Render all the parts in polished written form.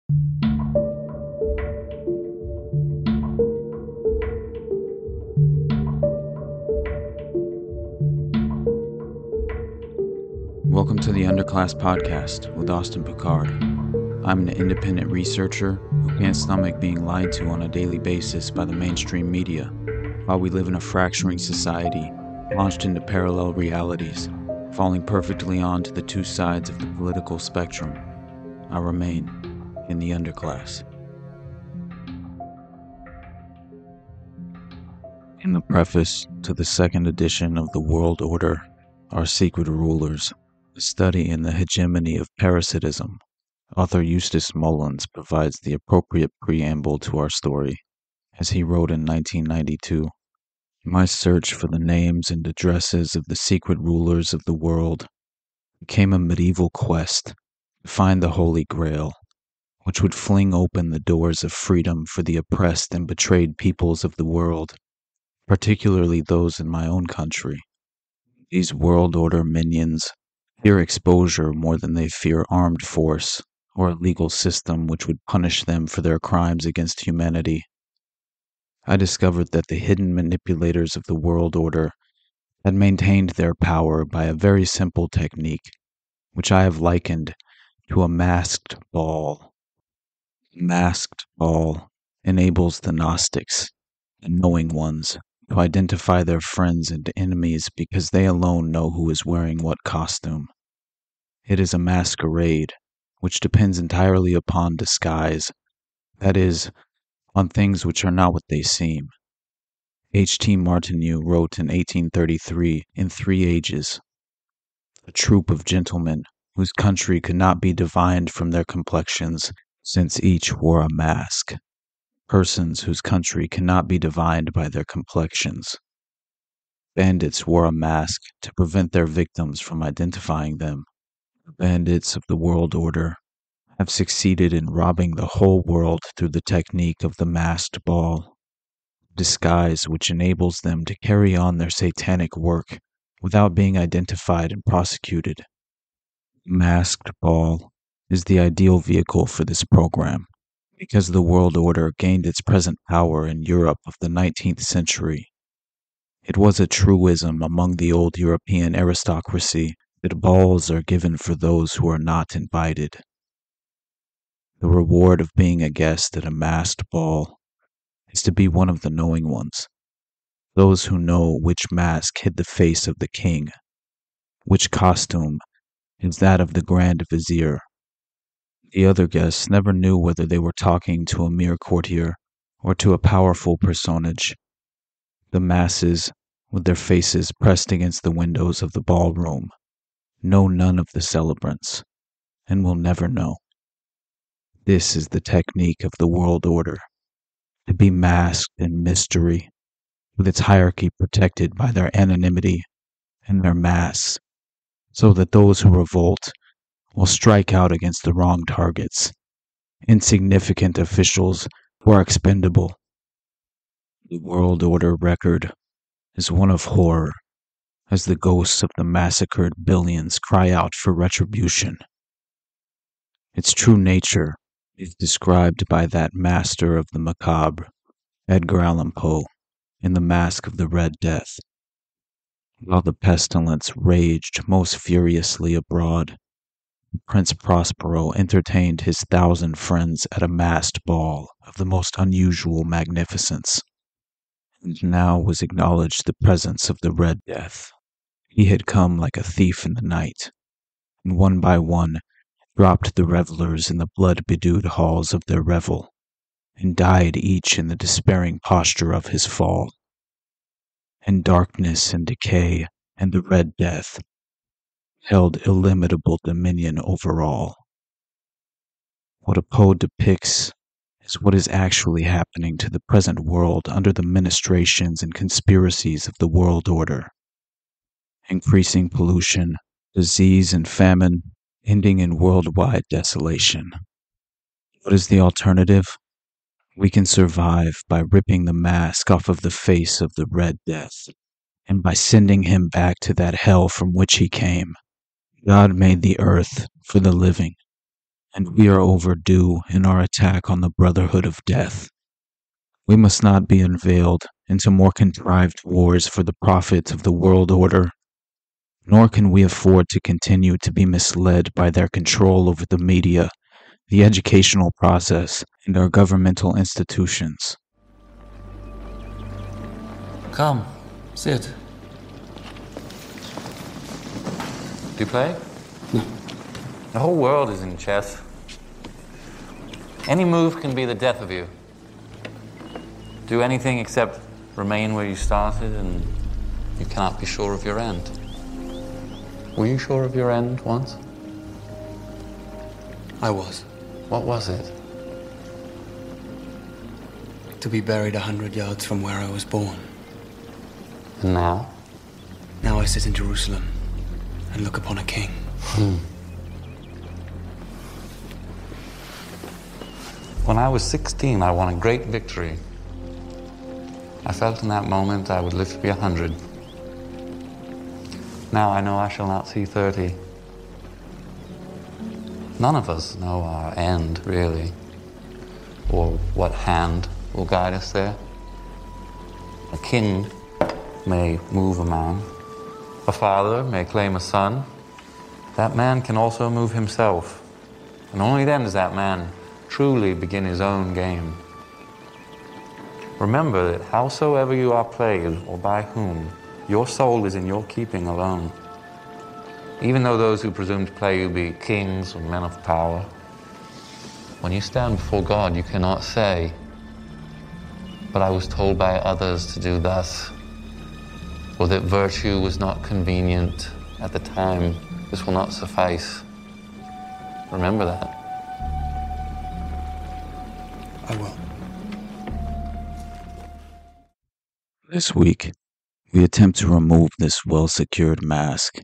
Welcome to the Underclass Podcast with Austin Picard. I'm an independent researcher who can't stomach being lied to on a daily basis by the mainstream media, while we live in a fracturing society, launched into parallel realities, falling perfectly onto the two sides of the political spectrum. I remain in the underclass. In the preface to the second edition of The World Order, Our Secret Rulers, a study in the hegemony of parasitism, author Eustace Mullins provides the appropriate preamble to our story. As he wrote in 1992, my search for the names and addresses of the secret rulers of the world became a medieval quest to find the Holy Grail, which would fling open the doors of freedom for the oppressed and betrayed peoples of the world, particularly those in my own country. These world order minions fear exposure more than they fear armed force or a legal system which would punish them for their crimes against humanity. I discovered that the hidden manipulators of the world order had maintained their power by a very simple technique, which I have likened to a masked ball. A masked ball enables the Gnostics, the knowing ones, to identify their friends and enemies because they alone know who is wearing what costume. It is a masquerade, which depends entirely upon disguise, that is, on things which are not what they seem. H.T. Martineau wrote in 1833 in Three Ages, a troop of gentlemen whose country could not be divined from their complexions, since each wore a mask. Persons whose country cannot be divined by their complexions. Bandits wore a mask to prevent their victims from identifying them. The bandits of the world order have succeeded in robbing the whole world through the technique of the masked ball, disguise which enables them to carry on their satanic work without being identified and prosecuted. The masked ball is the ideal vehicle for this program, because the world order gained its present power in Europe of the 19th century. It was a truism among the old European aristocracy that balls are given for those who are not invited. The reward of being a guest at a masked ball is to be one of the knowing ones, those who know which mask hid the face of the king, which costume is that of the Grand Vizier. The other guests never knew whether they were talking to a mere courtier or to a powerful personage. The masses, with their faces pressed against the windows of the ballroom, know none of the celebrants, and will never know. This is the technique of the world order, to be masked in mystery, with its hierarchy protected by their anonymity and their masks, so that those who revolt will strike out against the wrong targets, insignificant officials who are expendable. The world order record is one of horror, as the ghosts of the massacred billions cry out for retribution. Its true nature is described by that master of the macabre, Edgar Allan Poe, in The Mask of the Red Death. While the pestilence raged most furiously abroad, Prince Prospero entertained his 1,000 friends at a masked ball of the most unusual magnificence, and now was acknowledged the presence of the Red Death. He had come like a thief in the night, and one by one dropped the revelers in the blood-bedewed halls of their revel, and died each in the despairing posture of his fall. And darkness and decay and the Red Death held illimitable dominion over all. What a Poe depicts is what is actually happening to the present world under the ministrations and conspiracies of the world order. Increasing pollution, disease, and famine, ending in worldwide desolation. What is the alternative? We can survive by ripping the mask off of the face of the Red Death, and by sending him back to that hell from which he came. God made the earth for the living, and we are overdue in our attack on the Brotherhood of Death. We must not be unveiled into more contrived wars for the profit of the world order, nor can we afford to continue to be misled by their control over the media, the educational process, and our governmental institutions. Come, sit. Do you play? No. The whole world is in chess. Any move can be the death of you. Do anything except remain where you started, and you cannot be sure of your end. Were you sure of your end once? I was. What was it? To be buried 100 yards from where I was born. And now? Now I sit in Jerusalem and look upon a king. When I was 16, I won a great victory. I felt in that moment I would live to be 100. Now I know I shall not see 30. None of us know our end, really, or what hand will guide us there. A king may move a man. A father may claim a son. That man can also move himself. And only then does that man truly begin his own game. Remember that howsoever you are played, or by whom, your soul is in your keeping alone. Even though those who presume to play you be kings or men of power, when you stand before God, you cannot say, "But I was told by others to do thus," or that virtue was not convenient at the time. This will not suffice. Remember that. I will. This week, we attempt to remove this well-secured mask,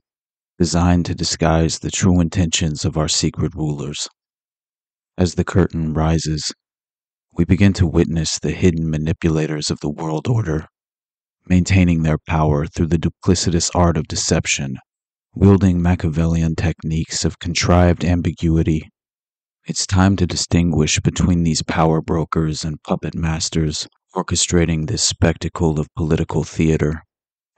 designed to disguise the true intentions of our secret rulers. As the curtain rises, we begin to witness the hidden manipulators of the world order, maintaining their power through the duplicitous art of deception, wielding Machiavellian techniques of contrived ambiguity. It's time to distinguish between these power brokers and puppet masters orchestrating this spectacle of political theater,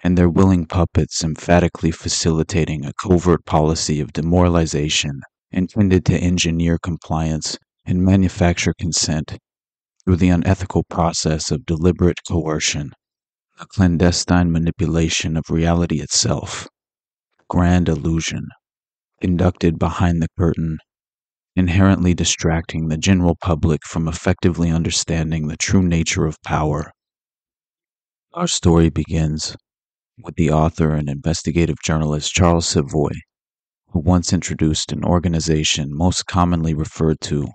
and their willing puppets emphatically facilitating a covert policy of demoralization intended to engineer compliance and manufacture consent through the unethical process of deliberate coercion, a clandestine manipulation of reality itself, grand illusion, conducted behind the curtain, inherently distracting the general public from effectively understanding the true nature of power. Our story begins with the author and investigative journalist Charles Savoy, who once introduced an organization most commonly referred to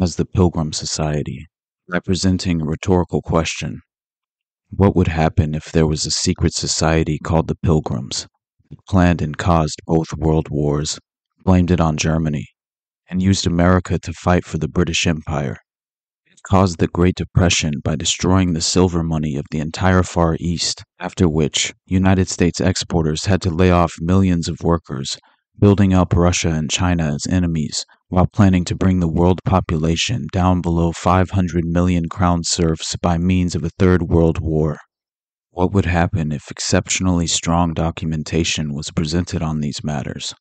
as the Pilgrims Society, representing a rhetorical question: what would happen if there was a secret society called the Pilgrims, that planned and caused both world wars, blamed it on Germany, and used America to fight for the British Empire? It caused the Great Depression by destroying the silver money of the entire Far East, after which United States exporters had to lay off millions of workers, building up Russia and China as enemies, while planning to bring the world population down below 500 million crown serfs by means of a Third World War. What would happen if exceptionally strong documentation was presented on these matters?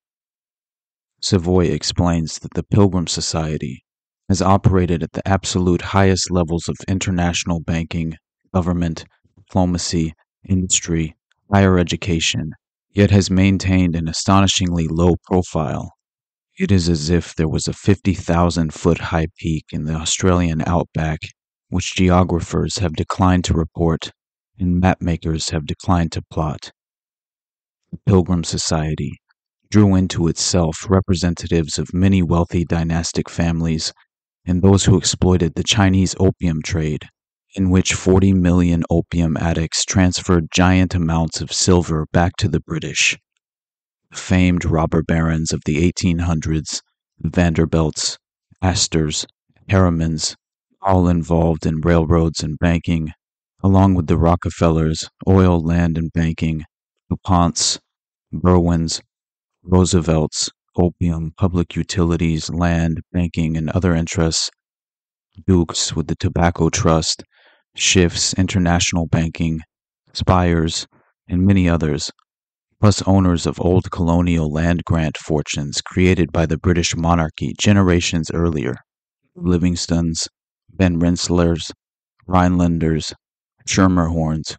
Savoy explains that the Pilgrim Society has operated at the absolute highest levels of international banking, government, diplomacy, industry, higher education, yet has maintained an astonishingly low profile. It is as if there was a 50,000-foot high peak in the Australian outback, which geographers have declined to report and mapmakers have declined to plot. The Pilgrim Society drew into itself representatives of many wealthy dynastic families and those who exploited the Chinese opium trade, in which 40 million opium addicts transferred giant amounts of silver back to the British. The famed robber barons of the 1800s, the Vanderbilts, Astors, Harrimans, all involved in railroads and banking, along with the Rockefellers, oil, land, and banking, DuPonts, Berwins, Roosevelts, opium, public utilities, land, banking, and other interests, dukes with the Tobacco Trust, Schiff's international banking, Spires, and many others, plus owners of old colonial land grant fortunes created by the British monarchy generations earlier. Livingstons, Van Rensselaers, Rhinelanders, Schermerhorns,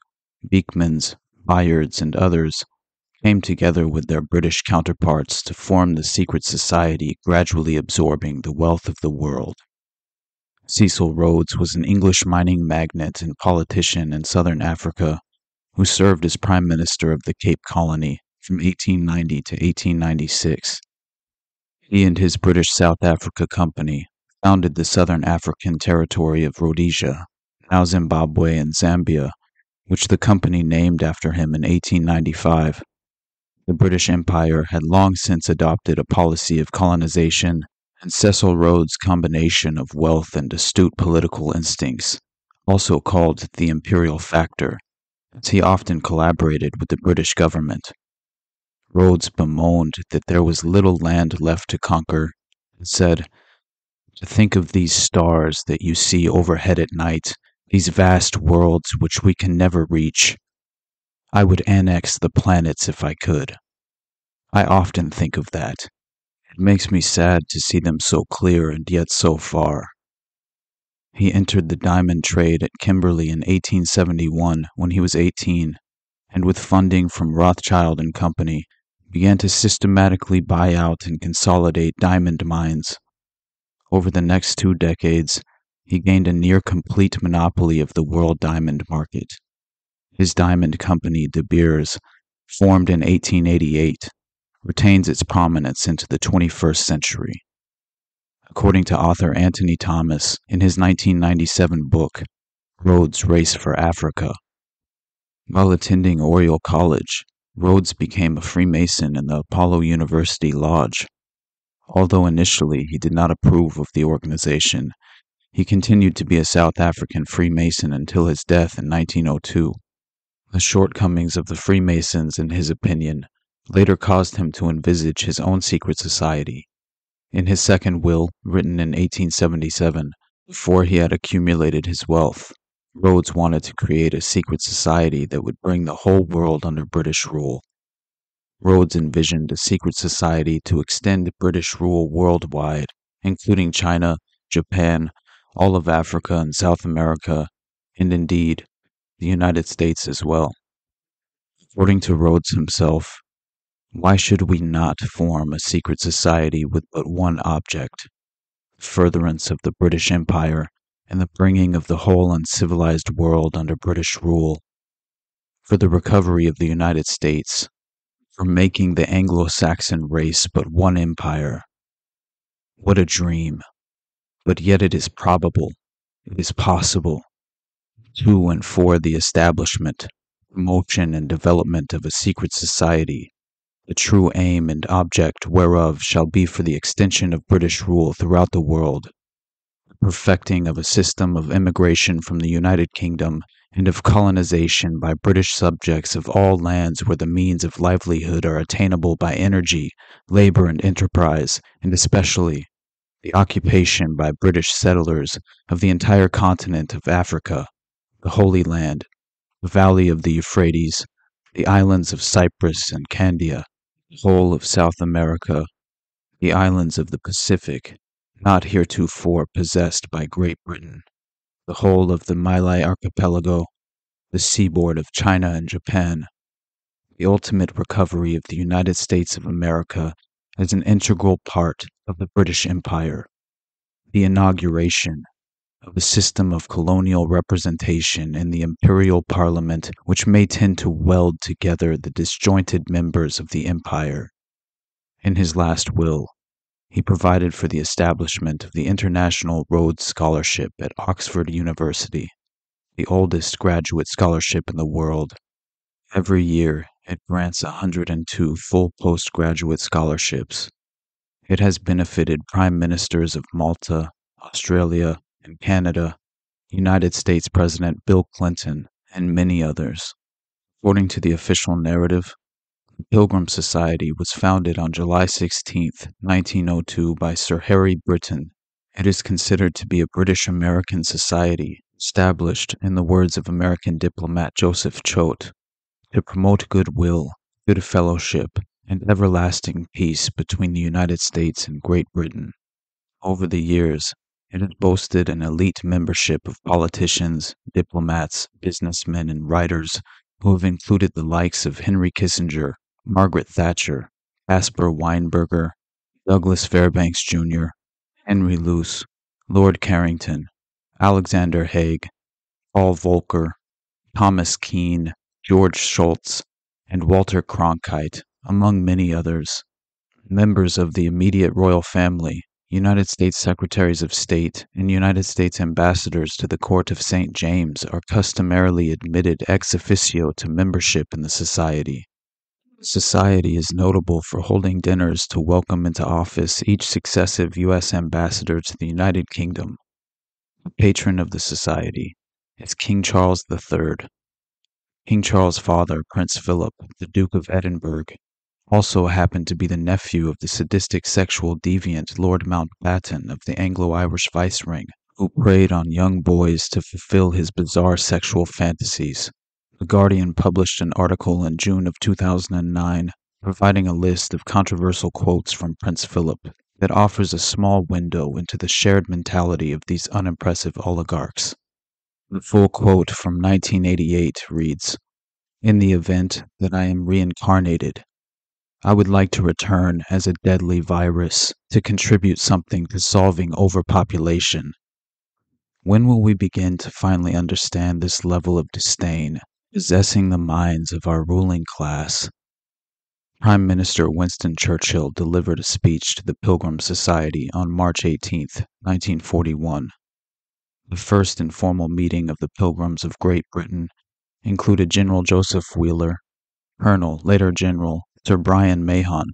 Beekmans, Bayards, and others came together with their British counterparts to form the secret society gradually absorbing the wealth of the world. Cecil Rhodes was an English mining magnate and politician in southern Africa who served as Prime Minister of the Cape Colony from 1890 to 1896. He and his British South Africa Company founded the southern African territory of Rhodesia, now Zimbabwe and Zambia, which the company named after him in 1895. The British Empire had long since adopted a policy of colonization, and Cecil Rhodes' combination of wealth and astute political instincts, also called the imperial factor, as he often collaborated with the British government. Rhodes bemoaned that there was little land left to conquer, and said, "To think of these stars that you see overhead at night, these vast worlds which we can never reach. I would annex the planets if I could. I often think of that. It makes me sad to see them so clear and yet so far." He entered the diamond trade at Kimberley in 1871 when he was 18, and with funding from Rothschild and Company, began to systematically buy out and consolidate diamond mines. Over the next 2 decades, he gained a near-complete monopoly of the world diamond market. His diamond company, De Beers, formed in 1888, retains its prominence into the 21st century. According to author Anthony Thomas in his 1997 book, Rhodes' Race for Africa. While attending Oriel College, Rhodes became a Freemason in the Apollo University Lodge. Although initially he did not approve of the organization, he continued to be a South African Freemason until his death in 1902. The shortcomings of the Freemasons, in his opinion, later caused him to envisage his own secret society. In his second will, written in 1877, before he had accumulated his wealth, Rhodes wanted to create a secret society that would bring the whole world under British rule. Rhodes envisioned a secret society to extend British rule worldwide, including China, Japan, all of Africa and South America, and indeed, the United States as well. According to Rhodes himself, why should we not form a secret society with but one object, furtherance of the British Empire and the bringing of the whole uncivilized world under British rule, for the recovery of the United States, for making the Anglo-Saxon race but one empire? What a dream! But yet it is probable, it is possible, to and for the establishment, promotion, and development of a secret society, the true aim and object whereof shall be for the extension of British rule throughout the world, the perfecting of a system of immigration from the United Kingdom, and of colonization by British subjects of all lands where the means of livelihood are attainable by energy, labor, and enterprise, and especially the occupation by British settlers of the entire continent of Africa, the Holy Land, the valley of the Euphrates, the islands of Cyprus and Candia, the whole of South America, the islands of the Pacific, not heretofore possessed by Great Britain, the whole of the Malay Archipelago, the seaboard of China and Japan, the ultimate recovery of the United States of America as an integral part of the British Empire, the inauguration of a system of colonial representation in the imperial parliament which may tend to weld together the disjointed members of the empire. In his last will, he provided for the establishment of the International Rhodes Scholarship at Oxford University, the oldest graduate scholarship in the world. Every year, it grants 102 full postgraduate scholarships. It has benefited Prime Ministers of Malta, Australia, and Canada, United States President Bill Clinton, and many others. According to the official narrative, The Pilgrim Society was founded on July 16, 1902 by Sir Harry Britton. It is considered to be a British-American society established, in the words of American diplomat Joseph Choate, to promote goodwill, good fellowship, and everlasting peace between the United States and Great Britain. Over the years, it has boasted an elite membership of politicians, diplomats, businessmen, and writers who have included the likes of Henry Kissinger, Margaret Thatcher, Caspar Weinberger, Douglas Fairbanks Jr., Henry Luce, Lord Carrington, Alexander Haig, Paul Volcker, Thomas Keane, George Shultz, and Walter Cronkite, among many others. Members of the immediate royal family, United States Secretaries of State, and United States ambassadors to the Court of St. James are customarily admitted ex officio to membership in the society. The society is notable for holding dinners to welcome into office each successive U.S. ambassador to the United Kingdom. The patron of the society is King Charles III. King Charles' father, Prince Philip, the Duke of Edinburgh, also happened to be the nephew of the sadistic sexual deviant Lord Mountbatten of the Anglo-Irish viceroy, who preyed on young boys to fulfill his bizarre sexual fantasies. The Guardian published an article in June of 2009 providing a list of controversial quotes from Prince Philip that offers a small window into the shared mentality of these unimpressive oligarchs. The full quote from 1988 reads, "In the event that I am reincarnated, I would like to return as a deadly virus to contribute something to solving overpopulation. When will we begin to finally understand this level of disdain possessing the minds of our ruling class?" Prime Minister Winston Churchill delivered a speech to the Pilgrim Society on March 18, 1941. The first informal meeting of the Pilgrims of Great Britain included General Joseph Wheeler, Colonel, later General, Sir Brian Mahon,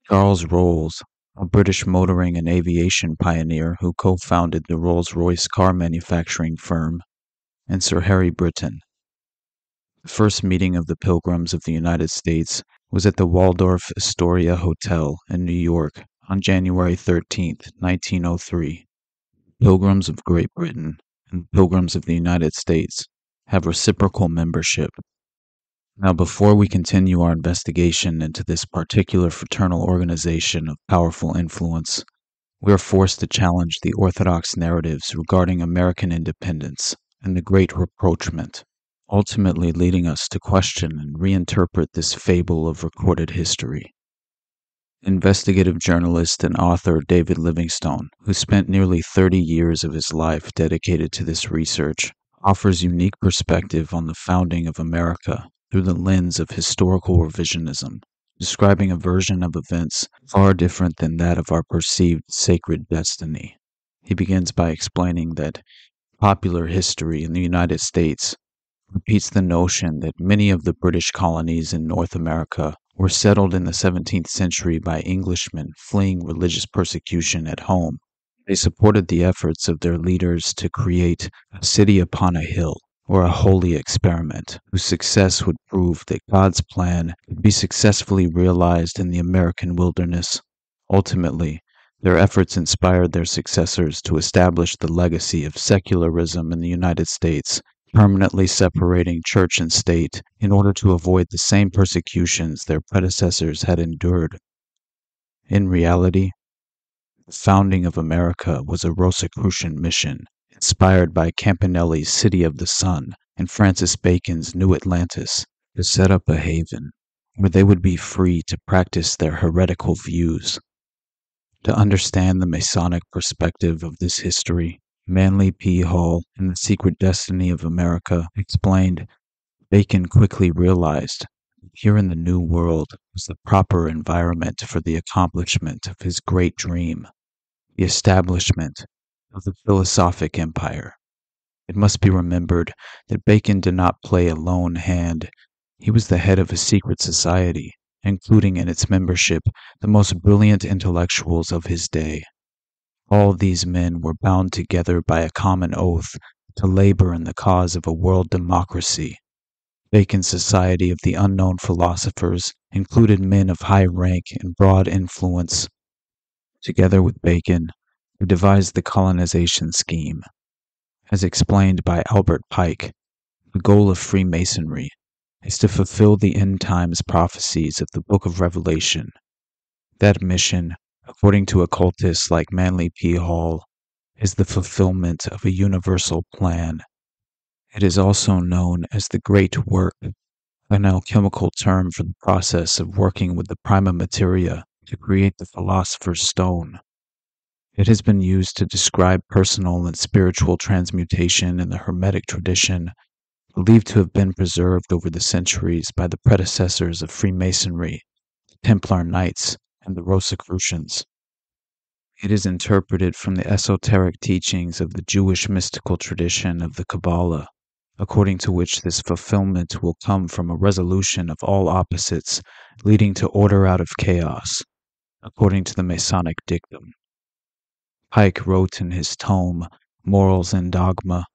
Charles Rolls, a British motoring and aviation pioneer who co-founded the Rolls-Royce car manufacturing firm, and Sir Harry Britton. The first meeting of the Pilgrims of the United States was at the Waldorf Astoria Hotel in New York on January 13, 1903. Pilgrims of Great Britain and Pilgrims of the United States have reciprocal membership. Now, before we continue our investigation into this particular fraternal organization of powerful influence, we are forced to challenge the orthodox narratives regarding American independence and the Great Rapprochement, ultimately leading us to question and reinterpret this fable of recorded history. Investigative journalist and author David Livingstone, who spent nearly 30 years of his life dedicated to this research, offers unique perspective on the founding of America through the lens of historical revisionism, describing a version of events far different than that of our perceived sacred destiny. He begins by explaining that popular history in the United States repeats the notion that many of the British colonies in North America were settled in the 17th century by Englishmen fleeing religious persecution at home. They supported the efforts of their leaders to create a city upon a hill, or a holy experiment, whose success would prove that God's plan could be successfully realized in the American wilderness. Ultimately, their efforts inspired their successors to establish the legacy of secularism in the United States, permanently separating church and state in order to avoid the same persecutions their predecessors had endured. In reality, the founding of America was a Rosicrucian mission, inspired by Campanelli's City of the Sun and Francis Bacon's New Atlantis, to set up a haven where they would be free to practice their heretical views. To understand the Masonic perspective of this history, Manly P. Hall, in The Secret Destiny of America, explained, Bacon quickly realized that here in the New World was the proper environment for the accomplishment of his great dream, the establishment of the philosophic empire. It must be remembered that Bacon did not play a lone hand. He was the head of a secret society, including in its membership the most brilliant intellectuals of his day. All these men were bound together by a common oath to labor in the cause of a world democracy. Bacon's Society of the Unknown Philosophers included men of high rank and broad influence. Together with Bacon, who devised the colonization scheme. As explained by Albert Pike, the goal of Freemasonry is to fulfill the end times prophecies of the Book of Revelation. That mission, according to occultists like Manly P. Hall, is the fulfillment of a universal plan. It is also known as the Great Work, an alchemical term for the process of working with the prima materia to create the philosopher's stone. It has been used to describe personal and spiritual transmutation in the Hermetic tradition, believed to have been preserved over the centuries by the predecessors of Freemasonry, the Templar Knights, and the Rosicrucians. It is interpreted from the esoteric teachings of the Jewish mystical tradition of the Kabbalah, according to which this fulfillment will come from a resolution of all opposites, leading to order out of chaos, according to the Masonic dictum. Pike wrote in his tome, Morals and Dogma,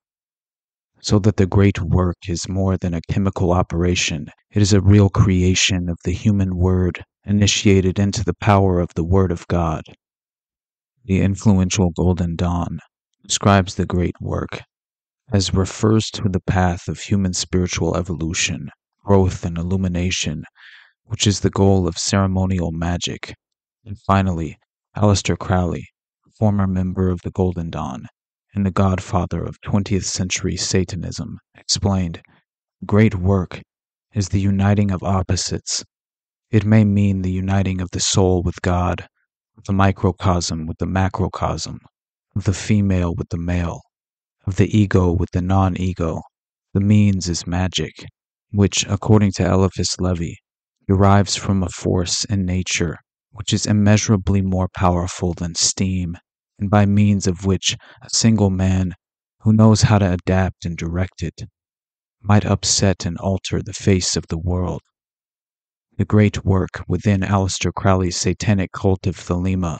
so that the great work is more than a chemical operation, it is a real creation of the human word, initiated into the power of the Word of God. The influential Golden Dawn describes the great work as refers to the path of human spiritual evolution, growth, and illumination, which is the goal of ceremonial magic. And finally, Aleister Crowley, former member of the Golden Dawn and the godfather of 20th century Satanism, explained, "Great work is the uniting of opposites. It may mean the uniting of the soul with God, of the microcosm with the macrocosm, of the female with the male, of the ego with the non-ego. The means is magic, which, according to Eliphas Levi, derives from a force in nature which is immeasurably more powerful than steam, and by means of which a single man, who knows how to adapt and direct it, might upset and alter the face of the world." The great work within Aleister Crowley's satanic cult of Thelema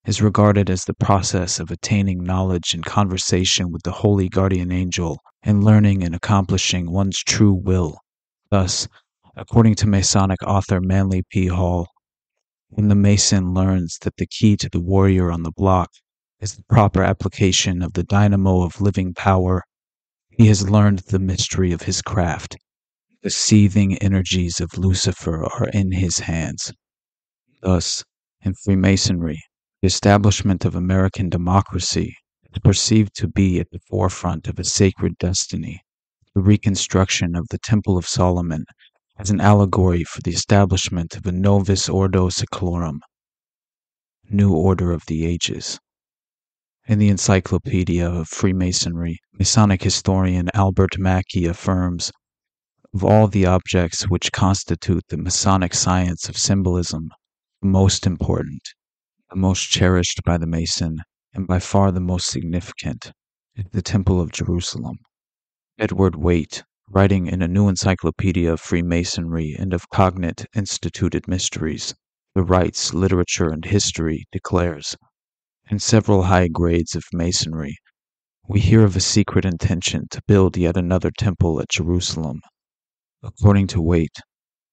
is regarded as the process of attaining knowledge and conversation with the holy guardian angel and learning and accomplishing one's true will. Thus, according to Masonic author Manly P. Hall, when the Mason learns that the key to the warrior on the block is the proper application of the dynamo of living power, he has learned the mystery of his craft. The seething energies of Lucifer are in his hands. Thus, in Freemasonry, the establishment of American democracy is perceived to be at the forefront of a sacred destiny. The reconstruction of the Temple of Solomon as an allegory for the establishment of a Novus Ordo Seclorum, New Order of the Ages. In the Encyclopedia of Freemasonry, Masonic historian Albert Mackey affirms, "Of all the objects which constitute the Masonic science of symbolism, the most important, the most cherished by the Mason, and by far the most significant, is the Temple of Jerusalem." Edward Waite, writing in a new Encyclopedia of Freemasonry and of Cognate Instituted Mysteries, the Rites, Literature, and History, declares, "In several high grades of Masonry, we hear of a secret intention to build yet another temple at Jerusalem. According to Waite,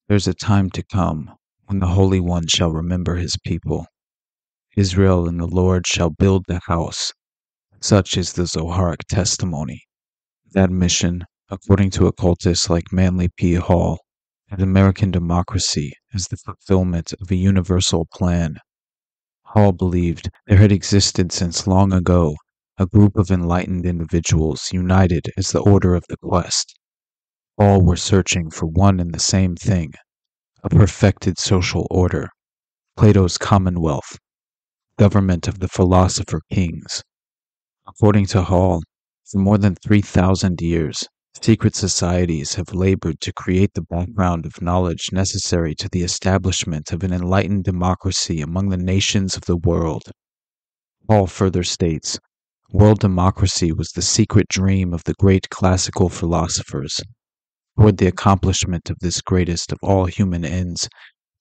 there's a time to come when the Holy One shall remember his people. Israel and the Lord shall build the house." Such is the Zoharic testimony. That mission, according to occultists like Manly P. Hall, and American democracy is the fulfillment of a universal plan. Hall believed there had existed since long ago a group of enlightened individuals united as the Order of the Quest. All were searching for one and the same thing, a perfected social order, Plato's Commonwealth, government of the philosopher kings. According to Hall, for more than 3,000 years, secret societies have labored to create the background of knowledge necessary to the establishment of an enlightened democracy among the nations of the world. Hall further states, "World democracy was the secret dream of the great classical philosophers. Toward the accomplishment of this greatest of all human ends,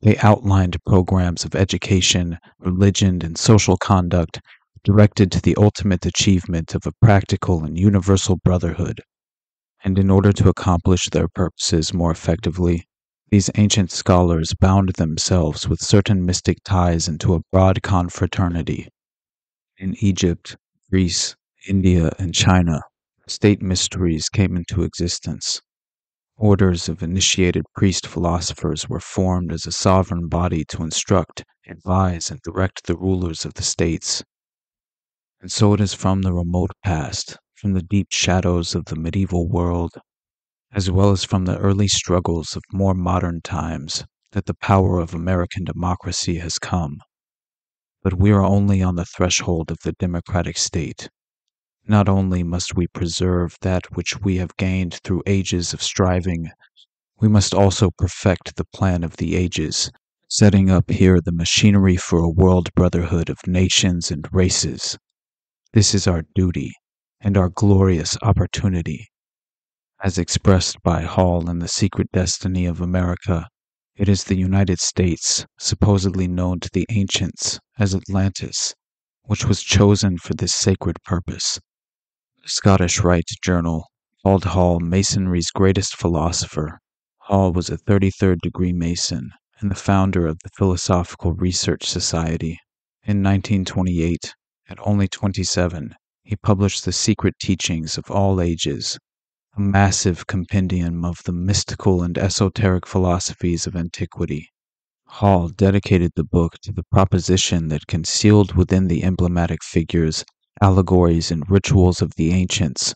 they outlined programs of education, religion, and social conduct directed to the ultimate achievement of a practical and universal brotherhood. And in order to accomplish their purposes more effectively, these ancient scholars bound themselves with certain mystic ties into a broad confraternity. In Egypt, Greece, India, and China, state mysteries came into existence. Orders of initiated priest philosophers were formed as a sovereign body to instruct, advise, and direct the rulers of the states. And so it is from the remote past, from the deep shadows of the medieval world, as well as from the early struggles of more modern times, that the power of American democracy has come. But we are only on the threshold of the democratic state. Not only must we preserve that which we have gained through ages of striving, we must also perfect the plan of the ages, setting up here the machinery for a world brotherhood of nations and races. This is our duty and our glorious opportunity. As expressed by Hall in The Secret Destiny of America, it is the United States, supposedly known to the ancients as Atlantis, which was chosen for this sacred purpose. The Scottish Rite Journal called Hall Masonry's greatest philosopher. Hall was a 33rd degree Mason and the founder of the Philosophical Research Society. In 1928, at only 27, he published The Secret Teachings of All Ages, a massive compendium of the mystical and esoteric philosophies of antiquity. Hall dedicated the book to the proposition that concealed within the emblematic figures, allegories, and rituals of the ancients,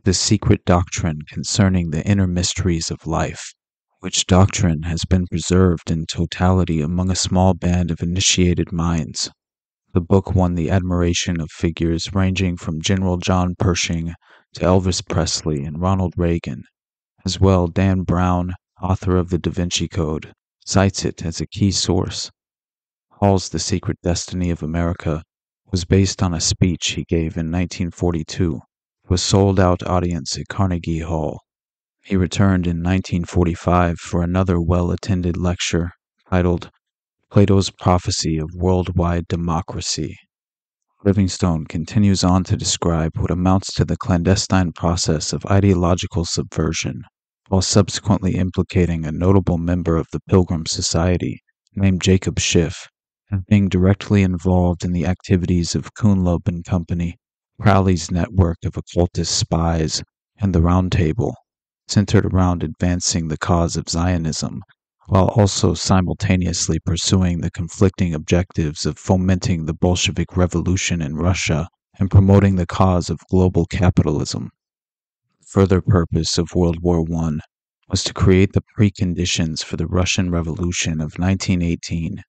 the secret doctrine concerning the inner mysteries of life, which doctrine has been preserved in totality among a small band of initiated minds. The book won the admiration of figures ranging from General John Pershing to Elvis Presley and Ronald Reagan. As well, Dan Brown, author of The Da Vinci Code, cites it as a key source. Hall's The Secret Destiny of America was based on a speech he gave in 1942 to a sold-out audience at Carnegie Hall. He returned in 1945 for another well-attended lecture titled Plato's Prophecy of Worldwide Democracy. Livingstone continues on to describe what amounts to the clandestine process of ideological subversion, while subsequently implicating a notable member of the Pilgrim Society named Jacob Schiff as being directly involved in the activities of Kuhnloeb and Company, Crowley's network of occultist spies, and the Round Table, centered around advancing the cause of Zionism, while also simultaneously pursuing the conflicting objectives of fomenting the Bolshevik Revolution in Russia and promoting the cause of global capitalism. The further purpose of World War I was to create the preconditions for the Russian Revolution of 1918,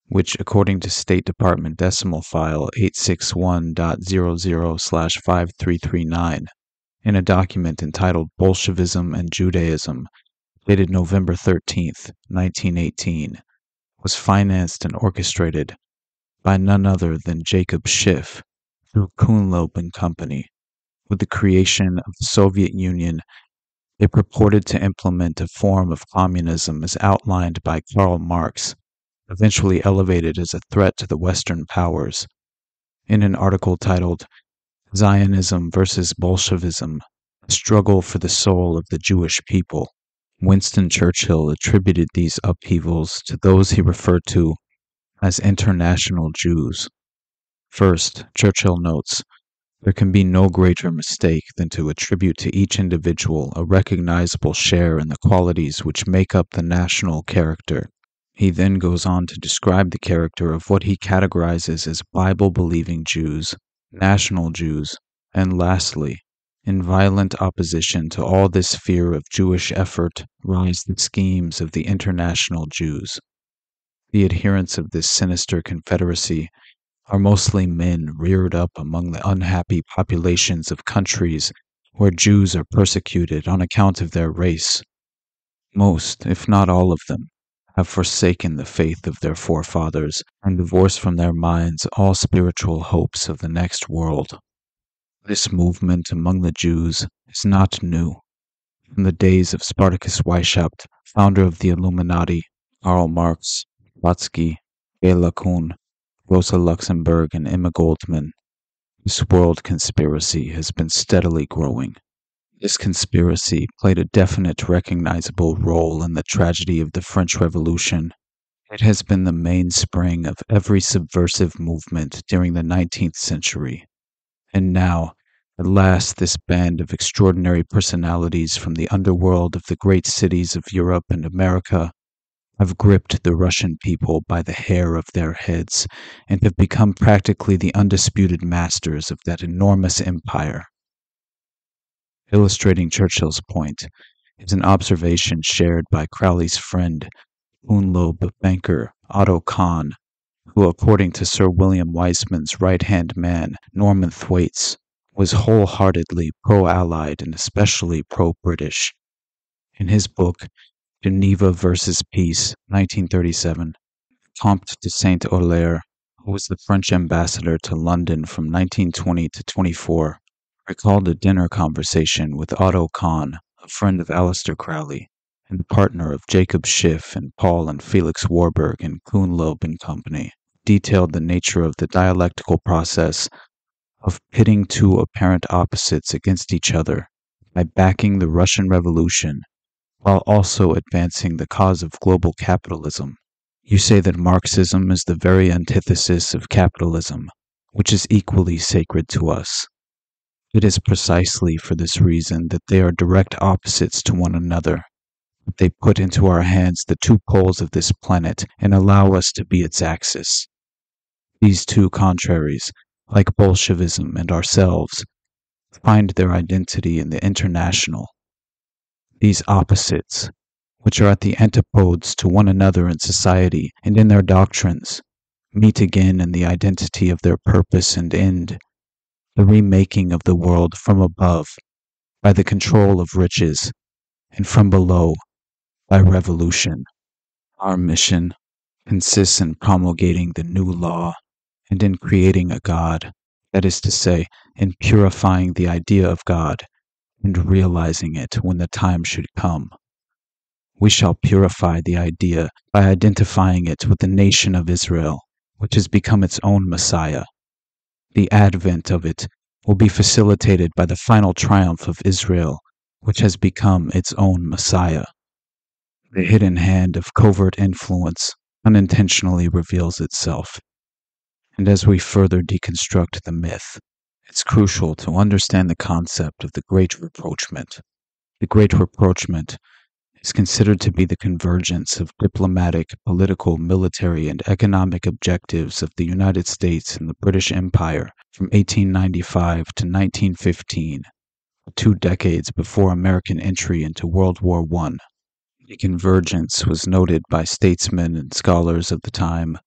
which, according to State Department Decimal File 861.00/5339, in a document entitled Bolshevism and Judaism, dated November 13, 1918, was financed and orchestrated by none other than Jacob Schiff through Kuhnloeb and Company. With the creation of the Soviet Union, they purported to implement a form of communism as outlined by Karl Marx, eventually elevated as a threat to the Western powers. In an article titled Zionism versus Bolshevism, a struggle for the soul of the Jewish people, Winston Churchill attributed these upheavals to those he referred to as international Jews. First, Churchill notes, there can be no greater mistake than to attribute to each individual a recognizable share in the qualities which make up the national character. He then goes on to describe the character of what he categorizes as Bible-believing Jews, national Jews, and lastly, in violent opposition to all this fear of Jewish effort rise the schemes of the international Jews. The adherents of this sinister confederacy are mostly men reared up among the unhappy populations of countries where Jews are persecuted on account of their race. Most, if not all of them, have forsaken the faith of their forefathers and divorced from their minds all spiritual hopes of the next world. This movement among the Jews is not new. From the days of Spartacus Weishaupt, founder of the Illuminati, Karl Marx, Trotsky, Bela Kun, Rosa Luxemburg, and Emma Goldman, this world conspiracy has been steadily growing. This conspiracy played a definite recognizable role in the tragedy of the French Revolution. It has been the mainspring of every subversive movement during the 19th century. And now, at last, this band of extraordinary personalities from the underworld of the great cities of Europe and America have gripped the Russian people by the hair of their heads and have become practically the undisputed masters of that enormous empire. Illustrating Churchill's point is an observation shared by Crowley's friend, Unlob banker Otto Kahn, who, according to Sir William Weissman's right-hand man, Norman Thwaites, was wholeheartedly pro-Allied and especially pro-British. In his book, Geneva versus Peace, 1937, Comte de Saint-Hilaire, who was the French ambassador to London from 1920 to 24, recalled a dinner conversation with Otto Kahn, a friend of Aleister Crowley, and partner of Jacob Schiff and Paul and Felix Warburg and Kuhnloeb and Company, detailed the nature of the dialectical process of pitting two apparent opposites against each other by backing the Russian Revolution while also advancing the cause of global capitalism. You say that Marxism is the very antithesis of capitalism, which is equally sacred to us. It is precisely for this reason that they are direct opposites to one another. They put into our hands the two poles of this planet and allow us to be its axis. These two contraries, like Bolshevism and ourselves, find their identity in the international. These opposites, which are at the antipodes to one another in society and in their doctrines, meet again in the identity of their purpose and end, the remaking of the world from above by the control of riches, and from below by revolution. Our mission consists in promulgating the new law and in creating a God, that is to say, in purifying the idea of God and realizing it when the time should come. We shall purify the idea by identifying it with the nation of Israel, which has become its own Messiah. The advent of it will be facilitated by the final triumph of Israel, which has become its own Messiah. The hidden hand of covert influence unintentionally reveals itself. And as we further deconstruct the myth, it's crucial to understand the concept of the Great Rapprochement. The Great Rapprochement is considered to be the convergence of diplomatic, political, military, and economic objectives of the United States and the British Empire from 1895 to 1915, 2 decades before American entry into World War I. The convergence was noted by statesmen and scholars of the time.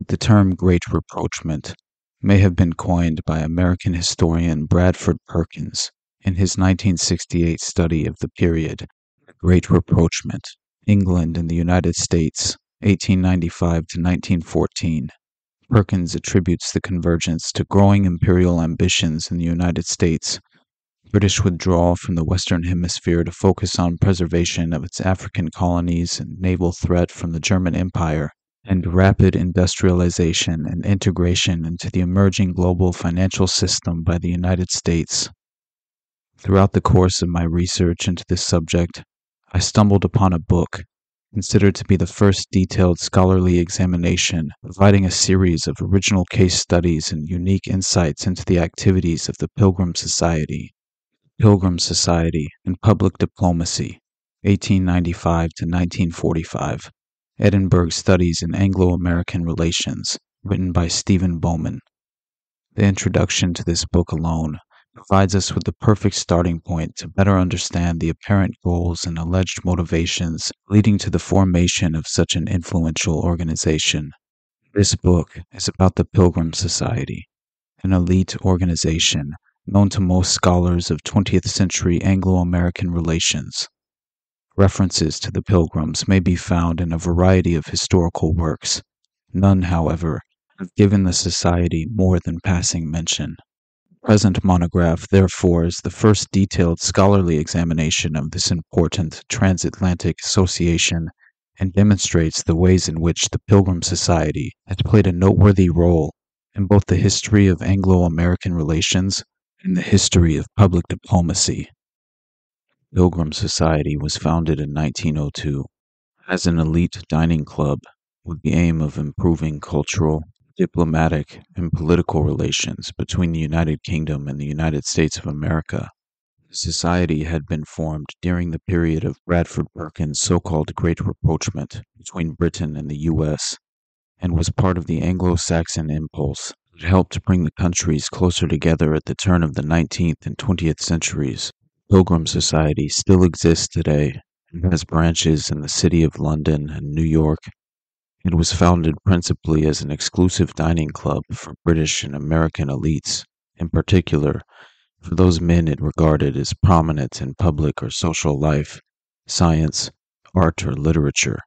The term Great Rapprochement may have been coined by American historian Bradford Perkins in his 1968 study of the period, The Great Rapprochement, England and the United States, 1895 to 1914. Perkins attributes the convergence to growing imperial ambitions in the United States, British withdrawal from the Western Hemisphere to focus on preservation of its African colonies and naval threat from the German Empire, and rapid industrialization and integration into the emerging global financial system by the United States. Throughout the course of my research into this subject, I stumbled upon a book considered to be the first detailed scholarly examination, providing a series of original case studies and unique insights into the activities of the Pilgrim Society. Pilgrim Society and Public Diplomacy, 1895 to 1945. Edinburgh Studies in Anglo-American Relations, written by Stephen Bowman. The introduction to this book alone provides us with the perfect starting point to better understand the apparent goals and alleged motivations leading to the formation of such an influential organization. This book is about the Pilgrim Society, an elite organization known to most scholars of 20th century Anglo-American relations. References to the Pilgrims may be found in a variety of historical works. None, however, have given the society more than passing mention. The present monograph, therefore, is the first detailed scholarly examination of this important transatlantic association and demonstrates the ways in which the Pilgrim Society has played a noteworthy role in both the history of Anglo-American relations and the history of public diplomacy. Pilgrim Society was founded in 1902 as an elite dining club with the aim of improving cultural, diplomatic, and political relations between the United Kingdom and the United States of America. The society had been formed during the period of Bradford Perkins' so-called Great Rapprochement between Britain and the U.S., and was part of the Anglo-Saxon impulse that helped bring the countries closer together at the turn of the 19th and 20th centuries. Pilgrim Society still exists today and has branches in the city of London and New York. It was founded principally as an exclusive dining club for British and American elites, in particular for those men it regarded as prominent in public or social life, science, art, or literature.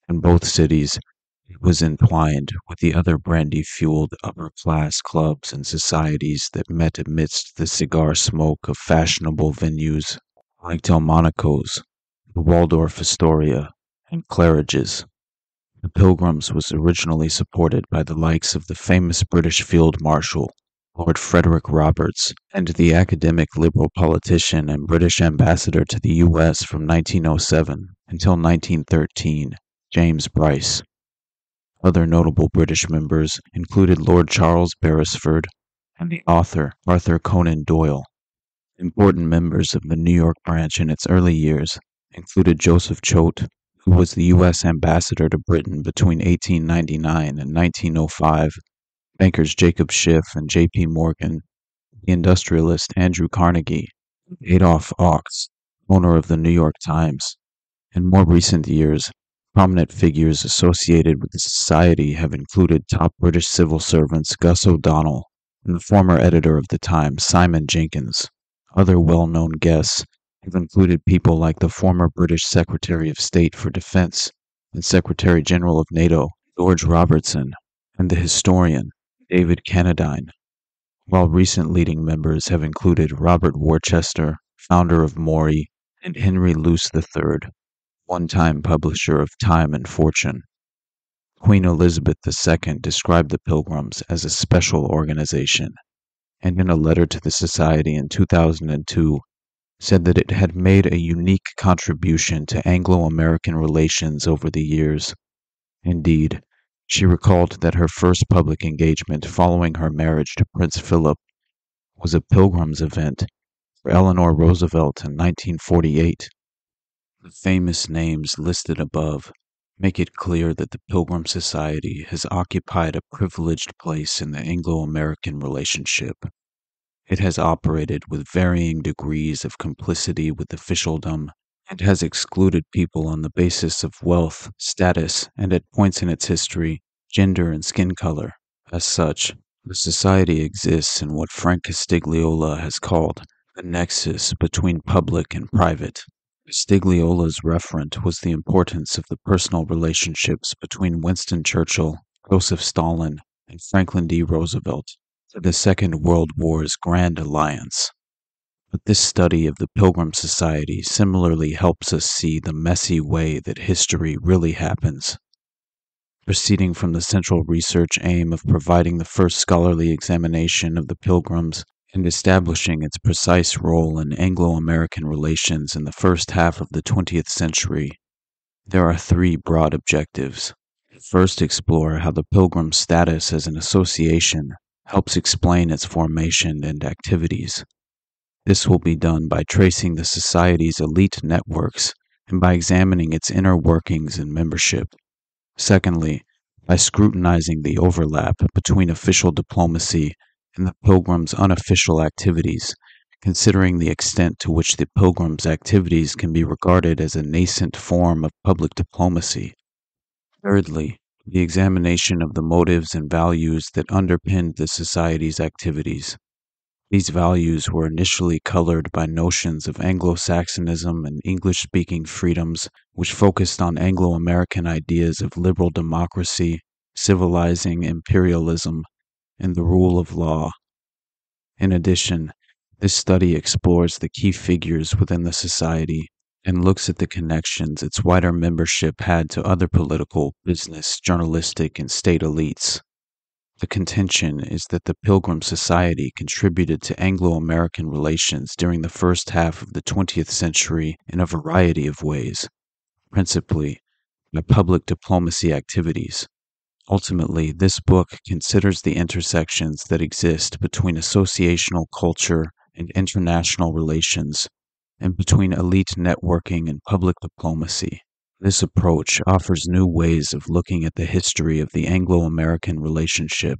In both cities, it was entwined with the other brandy-fueled upper-class clubs and societies that met amidst the cigar smoke of fashionable venues like Delmonico's, the Waldorf Astoria, and Claridge's. The Pilgrims was originally supported by the likes of the famous British Field Marshal, Lord Frederick Roberts, and the academic Liberal politician and British ambassador to the U.S. from 1907 until 1913, James Bryce. Other notable British members included Lord Charles Beresford and the author Arthur Conan Doyle. Important members of the New York branch in its early years included Joseph Choate, who was the U.S. ambassador to Britain between 1899 and 1905, bankers Jacob Schiff and J.P. Morgan, the industrialist Andrew Carnegie, Adolph Ochs, owner of the New York Times. In more recent years, prominent figures associated with the society have included top British civil servants Gus O'Donnell and the former editor of the Times, Simon Jenkins. Other well-known guests have included people like the former British Secretary of State for Defense and Secretary General of NATO, George Robertson, and the historian, David Cannadine, while recent leading members have included Robert Worcester, founder of Maury, and Henry Luce III, one-time publisher of Time and Fortune. Queen Elizabeth II described the Pilgrims as a special organization, and in a letter to the Society in 2002, said that it had made a unique contribution to Anglo-American relations over the years. Indeed, she recalled that her first public engagement following her marriage to Prince Philip was a Pilgrims event for Eleanor Roosevelt in 1948. The famous names listed above make it clear that the Pilgrim Society has occupied a privileged place in the Anglo-American relationship. It has operated with varying degrees of complicity with officialdom and has excluded people on the basis of wealth, status, and at points in its history, gender and skin color. As such, the society exists in what Frank Castigliola has called the nexus between public and private. Castigliola's referent was the importance of the personal relationships between Winston Churchill, Joseph Stalin, and Franklin D. Roosevelt to the Second World War's Grand Alliance. But this study of the Pilgrim Society similarly helps us see the messy way that history really happens. Proceeding from the central research aim of providing the first scholarly examination of the Pilgrims and establishing its precise role in Anglo-American relations in the first half of the 20th century, there are three broad objectives. First, explore how the Pilgrim status as an association helps explain its formation and activities. This will be done by tracing the society's elite networks and by examining its inner workings and membership. Secondly, by scrutinizing the overlap between official diplomacy and the Pilgrims' unofficial activities, considering the extent to which the Pilgrims' activities can be regarded as a nascent form of public diplomacy. Thirdly, the examination of the motives and values that underpinned the Society's activities. These values were initially colored by notions of Anglo-Saxonism and English-speaking freedoms, which focused on Anglo-American ideas of liberal democracy, civilizing imperialism, and the rule of law. In addition, this study explores the key figures within the Society and looks at the connections its wider membership had to other political, business, journalistic, and state elites. The contention is that the Pilgrim Society contributed to Anglo-American relations during the first half of the 20th century in a variety of ways, principally by public diplomacy activities. Ultimately, this book considers the intersections that exist between associational culture and international relations, and between elite networking and public diplomacy. This approach offers new ways of looking at the history of the Anglo-American relationship,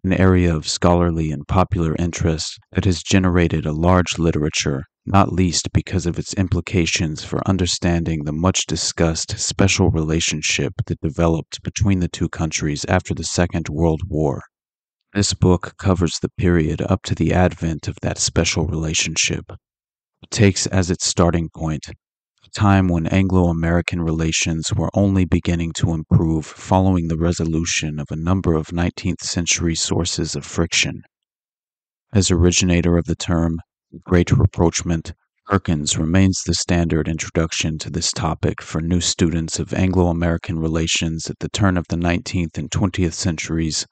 an area of scholarly and popular interest that has generated a large literature, not least because of its implications for understanding the much-discussed special relationship that developed between the two countries after the Second World War. This book covers the period up to the advent of that special relationship. It takes as its starting point a time when Anglo-American relations were only beginning to improve following the resolution of a number of 19th century sources of friction. As originator of the term Great Rapprochement, Perkins remains the standard introduction to this topic for new students of Anglo-American relations at the turn of the 19th and 20th centuries,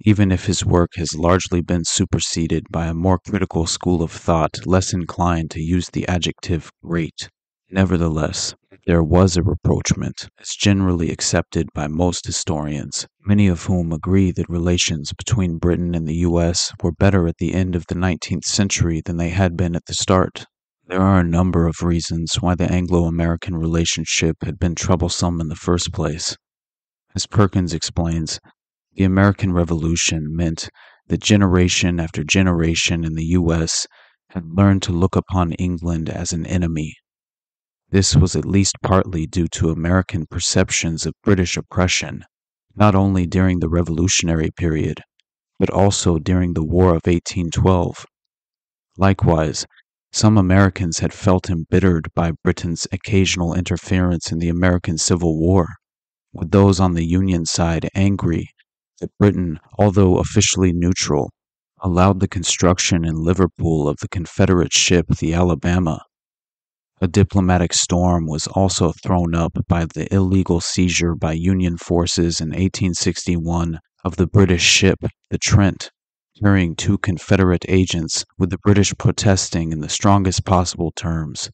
even if his work has largely been superseded by a more critical school of thought less inclined to use the adjective great. Nevertheless, there was a rapprochement, as generally accepted by most historians, many of whom agree that relations between Britain and the U.S. were better at the end of the 19th century than they had been at the start. There are a number of reasons why the Anglo-American relationship had been troublesome in the first place. As Perkins explains, the American Revolution meant that generation after generation in the U.S. had learned to look upon England as an enemy. This was at least partly due to American perceptions of British oppression, not only during the Revolutionary period, but also during the War of 1812. Likewise, some Americans had felt embittered by Britain's occasional interference in the American Civil War, with those on the Union side angry that Britain, although officially neutral, allowed the construction in Liverpool of the Confederate ship the Alabama. A diplomatic storm was also thrown up by the illegal seizure by Union forces in 1861 of the British ship, the Trent, carrying 2 Confederate agents, with the British protesting in the strongest possible terms.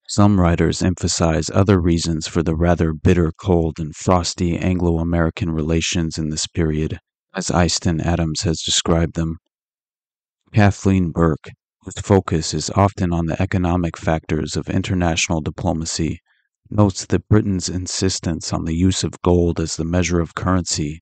Some writers emphasize other reasons for the rather bitter cold and frosty Anglo-American relations in this period, as Easton Adams has described them. Kathleen Burke, whose focus is often on the economic factors of international diplomacy, notes that Britain's insistence on the use of gold as the measure of currency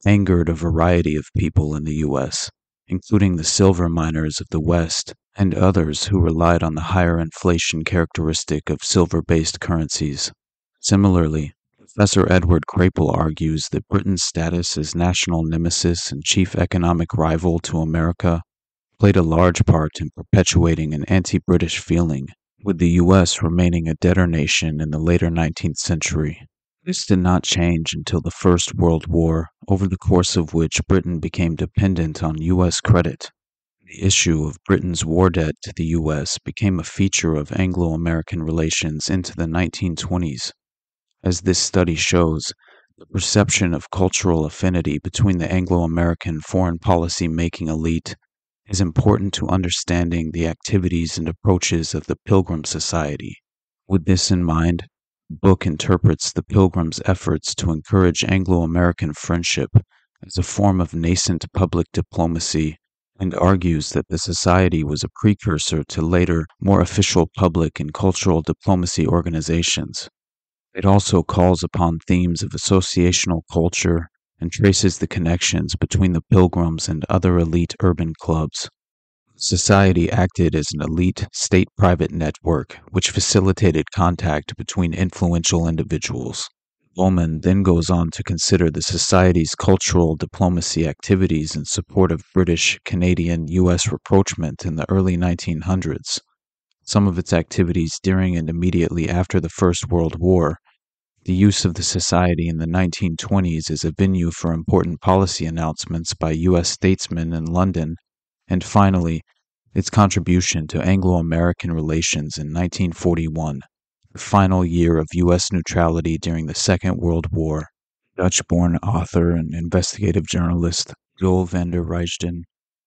angered a variety of people in the U.S., including the silver miners of the West and others who relied on the higher inflation characteristic of silver-based currencies. Similarly, Professor Edward Crapel argues that Britain's status as national nemesis and chief economic rival to America played a large part in perpetuating an anti-British feeling, with the U.S. remaining a debtor nation in the later 19th century. This did not change until the First World War, over the course of which Britain became dependent on U.S. credit. The issue of Britain's war debt to the U.S. became a feature of Anglo-American relations into the 1920s. As this study shows, the perception of cultural affinity between the Anglo-American foreign policy-making elite is important to understanding the activities and approaches of the Pilgrim Society. With this in mind, the book interprets the Pilgrims' efforts to encourage Anglo-American friendship as a form of nascent public diplomacy and argues that the society was a precursor to later, more official public and cultural diplomacy organizations. It also calls upon themes of associational culture and traces the connections between the Pilgrims and other elite urban clubs. Society acted as an elite state-private network which facilitated contact between influential individuals. Bowman then goes on to consider the Society's cultural diplomacy activities in support of British, Canadian, U.S. rapprochement in the early 1900s. Some of its activities during and immediately after the First World War, the use of the Society in the 1920s as a venue for important policy announcements by U.S. statesmen in London, and finally, its contribution to Anglo-American relations in 1941, the final year of U.S. neutrality during the Second World War. Dutch-born author and investigative journalist Joel van der Rijsten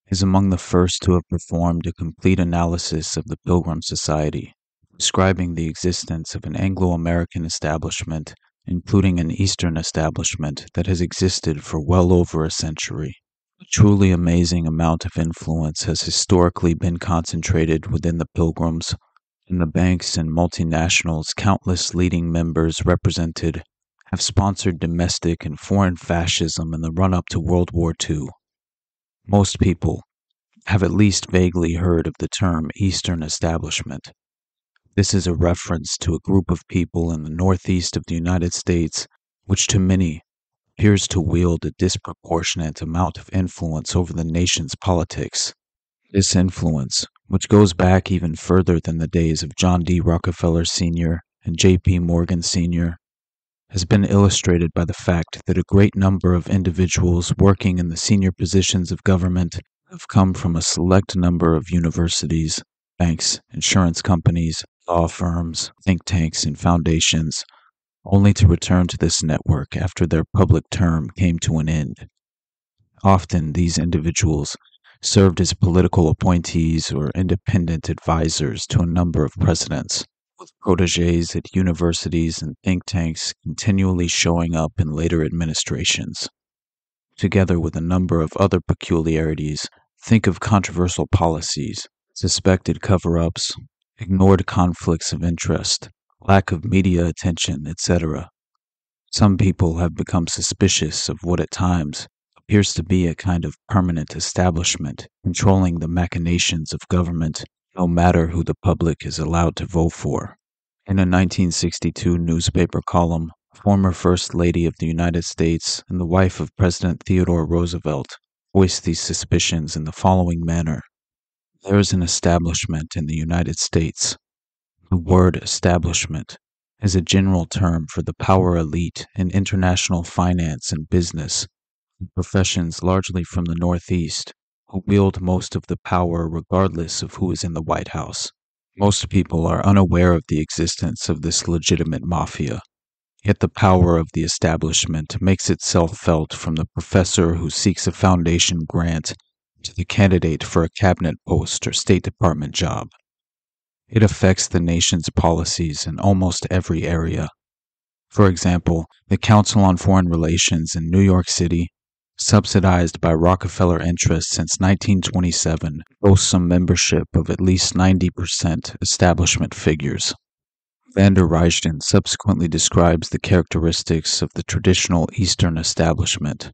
is among the first to have performed a complete analysis of the Pilgrim Society, describing the existence of an Anglo-American establishment, including an Eastern establishment that has existed for well over a century. A truly amazing amount of influence has historically been concentrated within the Pilgrims, and the banks and multinationals countless leading members represented have sponsored domestic and foreign fascism in the run-up to World War II. Most people have at least vaguely heard of the term Eastern Establishment. This is a reference to a group of people in the northeast of the United States which to many appears to wield a disproportionate amount of influence over the nation's politics. This influence, which goes back even further than the days of John D. Rockefeller Sr. and J.P. Morgan Sr., has been illustrated by the fact that a great number of individuals working in the senior positions of government have come from a select number of universities, banks, insurance companies, law firms, think tanks, and foundations, only to return to this network after their public term came to an end. Often these individuals served as political appointees or independent advisors to a number of presidents, with protégés at universities and think tanks continually showing up in later administrations. Together with a number of other peculiarities, think of controversial policies, suspected cover-ups, ignored conflicts of interest, lack of media attention, etc. Some people have become suspicious of what at times appears to be a kind of permanent establishment controlling the machinations of government, no matter who the public is allowed to vote for. In a 1962 newspaper column, former First Lady of the United States and the wife of President Theodore Roosevelt voiced these suspicions in the following manner. There is an establishment in the United States. The word establishment is a general term for the power elite in international finance and business, professions largely from the Northeast, who wield most of the power regardless of who is in the White House. Most people are unaware of the existence of this legitimate mafia, yet the power of the establishment makes itself felt from the professor who seeks a foundation grant to the candidate for a cabinet post or State Department job. It affects the nation's policies in almost every area. For example, the Council on Foreign Relations in New York City, subsidized by Rockefeller interests since 1927, boasts some membership of at least 90% establishment figures. Van der Rijsten subsequently describes the characteristics of the traditional Eastern establishment.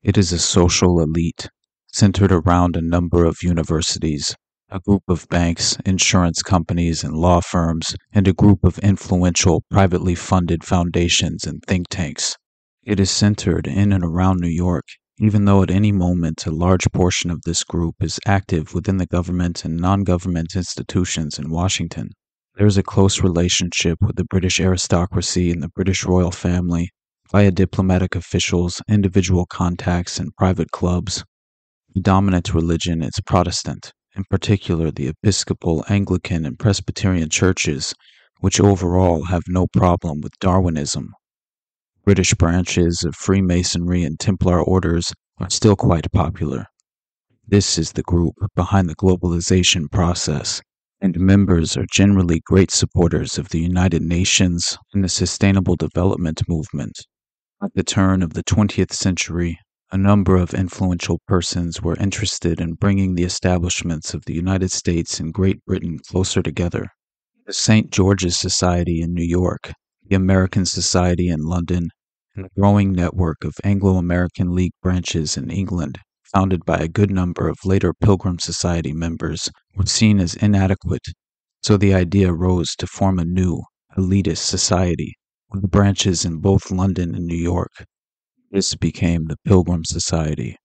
It is a social elite, centered around a number of universities, a group of banks, insurance companies, and law firms, and a group of influential privately funded foundations and think tanks. It is centered in and around New York, even though at any moment a large portion of this group is active within the government and non-government institutions in Washington. There is a close relationship with the British aristocracy and the British royal family, via diplomatic officials, individual contacts, and private clubs. The dominant religion is Protestant, in particular the Episcopal, Anglican, and Presbyterian churches, which overall have no problem with Darwinism. British branches of Freemasonry and Templar orders are still quite popular. This is the group behind the globalization process, and members are generally great supporters of the United Nations and the Sustainable Development Movement. At the turn of the 20th century, a number of influential persons were interested in bringing the establishments of the United States and Great Britain closer together. The St. George's Society in New York, the American Society in London, and the growing network of Anglo-American League branches in England, founded by a good number of later Pilgrim Society members, were seen as inadequate, so the idea rose to form a new, elitist society, with branches in both London and New York. This became the Pilgrim Society,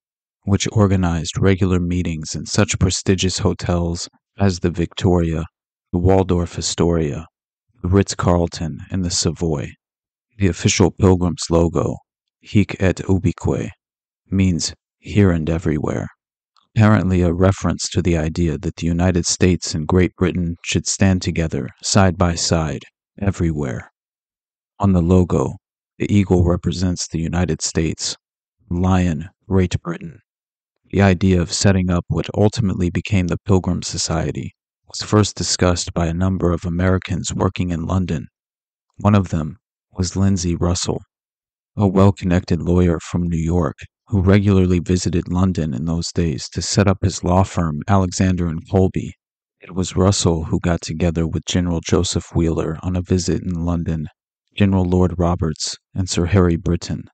which organized regular meetings in such prestigious hotels as the Victoria, the Waldorf Astoria, the Ritz-Carlton, and the Savoy. The official Pilgrims logo, Hic et ubique, means here and everywhere, apparently a reference to the idea that the United States and Great Britain should stand together, side by side, everywhere. On the logo, The eagle represents the United States, the lion, Great Britain. The idea of setting up what ultimately became the Pilgrims Society was first discussed by a number of Americans working in London. One of them was Lindsay Russell, a well-connected lawyer from New York who regularly visited London in those days to set up his law firm Alexander and Colby. It was Russell who got together with General Joseph Wheeler on a visit in London, General Lord Roberts, and Sir Harry Britton.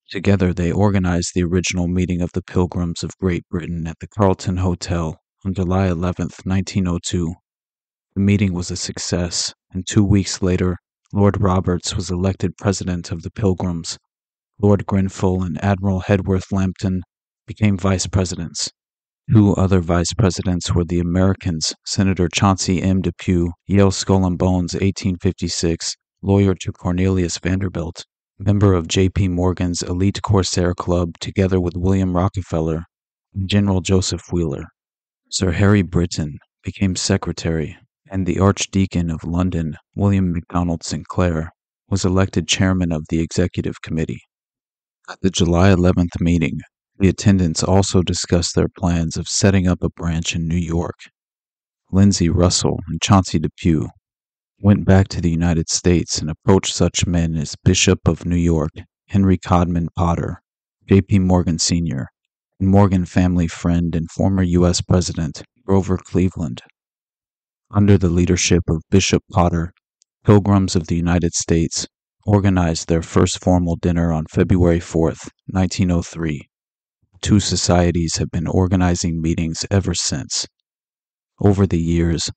Together they organized the original meeting of the Pilgrims of Great Britain at the Carlton Hotel on July 11th, 1902. The meeting was a success, and 2 weeks later, Lord Roberts was elected president of the Pilgrims. Lord Grenfell and Admiral Hedworth Lambton became vice presidents. Two other vice presidents were the Americans, Senator Chauncey M. Depew, Yale Skull and Bones, 1856, lawyer to Cornelius Vanderbilt, member of J.P. Morgan's elite Corsair Club together with William Rockefeller, and General Joseph Wheeler. Sir Harry Britton became secretary, and the Archdeacon of London, William MacDonald Sinclair, was elected chairman of the executive committee. At the July 11th meeting, the attendants also discussed their plans of setting up a branch in New York. Lindsay Russell and Chauncey Depew went back to the United States and approached such men as Bishop of New York, Henry Codman Potter, J.P. Morgan Sr., and Morgan family friend and former U.S. President Grover Cleveland. Under the leadership of Bishop Potter, Pilgrims of the United States organized their first formal dinner on February 4th, 1903. Two societies have been organizing meetings ever since. Over the years,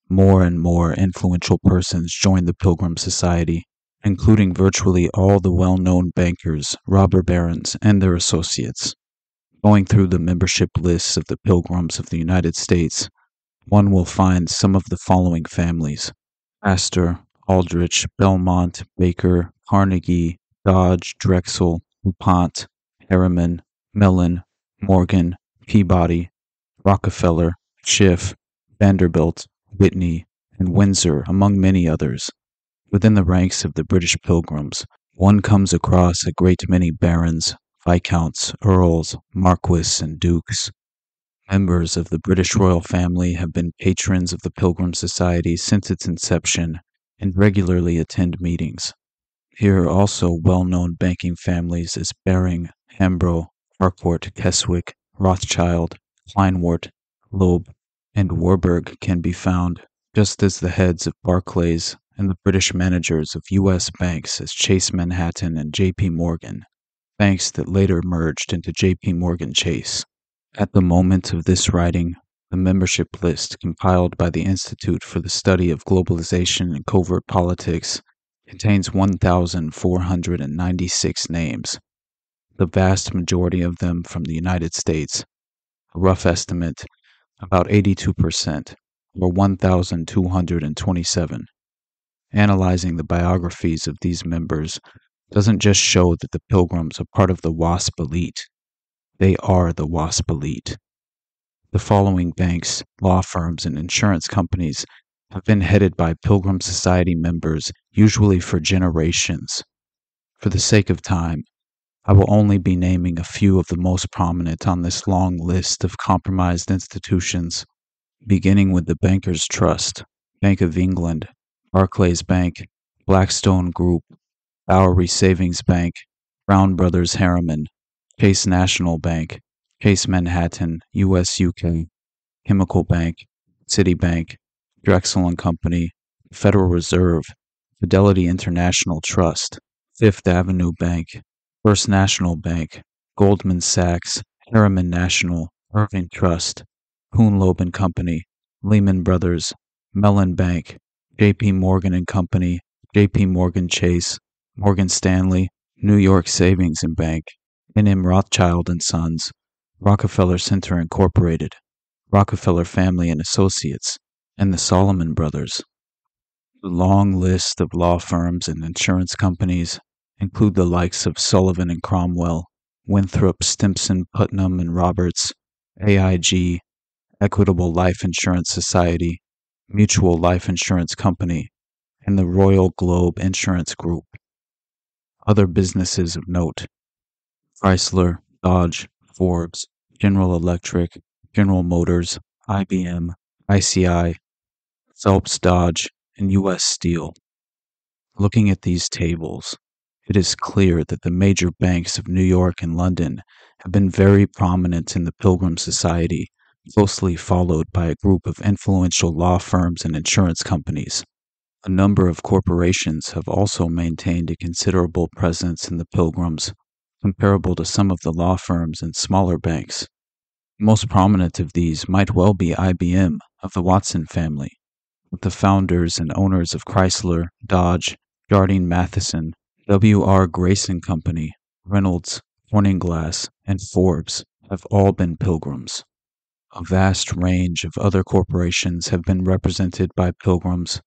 more and more influential persons joined the Pilgrim Society, including virtually all the well-known bankers, robber barons, and their associates. Going through the membership lists of the Pilgrims of the United States, one will find some of the following families: Astor, Aldrich, Belmont, Baker, Carnegie, Dodge, Drexel, DuPont, Harriman, Mellon, Morgan, Peabody, Rockefeller, Schiff, Vanderbilt, Whitney, and Windsor, among many others. Within the ranks of the British Pilgrims, one comes across a great many barons, viscounts, earls, marquises, and dukes. Members of the British royal family have been patrons of the Pilgrim Society since its inception and regularly attend meetings. Here are also well-known banking families as Baring, Hambro, Harcourt, Keswick, Rothschild, Kleinwort, Loeb, and Warburg can be found, just as the heads of Barclays and the British managers of U.S. banks as Chase Manhattan and J.P. Morgan, banks that later merged into J.P. Morgan Chase. At the moment of this writing, the membership list compiled by the Institute for the Study of Globalization and Covert Politics contains 1,496 names, the vast majority of them from the United States. A rough estimate, about 82%, or 1,227. Analyzing the biographies of these members doesn't just show that the Pilgrims are part of the WASP elite. They are the WASP elite. The following banks, law firms, and insurance companies have been headed by Pilgrim Society members, usually for generations. For the sake of time, I will only be naming a few of the most prominent on this long list of compromised institutions, beginning with the Bankers Trust, Bank of England, Barclays Bank, Blackstone Group, Bowery Savings Bank, Brown Brothers Harriman, Chase National Bank, Chase Manhattan, US-UK, Chemical Bank, Citibank, Drexel and Company, Federal Reserve, Fidelity International Trust, Fifth Avenue Bank, First National Bank, Goldman Sachs, Harriman National, Irving Trust, Kuhn Loeb and Company, Lehman Brothers, Mellon Bank, J.P. Morgan and Company, J.P. Morgan Chase, Morgan Stanley, New York Savings and Bank, N.M. Rothschild and Sons, Rockefeller Center Incorporated, Rockefeller Family and Associates, and the Solomon Brothers. The long list of law firms and insurance companies include the likes of Sullivan and Cromwell, Winthrop, Stimson, Putnam, and Roberts, AIG, Equitable Life Insurance Society, Mutual Life Insurance Company, and the Royal Globe Insurance Group. Other businesses of note: Chrysler, Dodge, Forbes, General Electric, General Motors, IBM, ICI, Phelps Dodge, and U.S. Steel. Looking at these tables, it is clear that the major banks of New York and London have been very prominent in the Pilgrim Society, closely followed by a group of influential law firms and insurance companies. A number of corporations have also maintained a considerable presence in the Pilgrims, comparable to some of the law firms and smaller banks. The most prominent of these might well be IBM of the Watson family, with the founders and owners of Chrysler, Dodge, Jardine Matheson, W.R. Grace and Company, Reynolds, Corning Glass, and Forbes have all been Pilgrims. A vast range of other corporations have been represented by Pilgrims,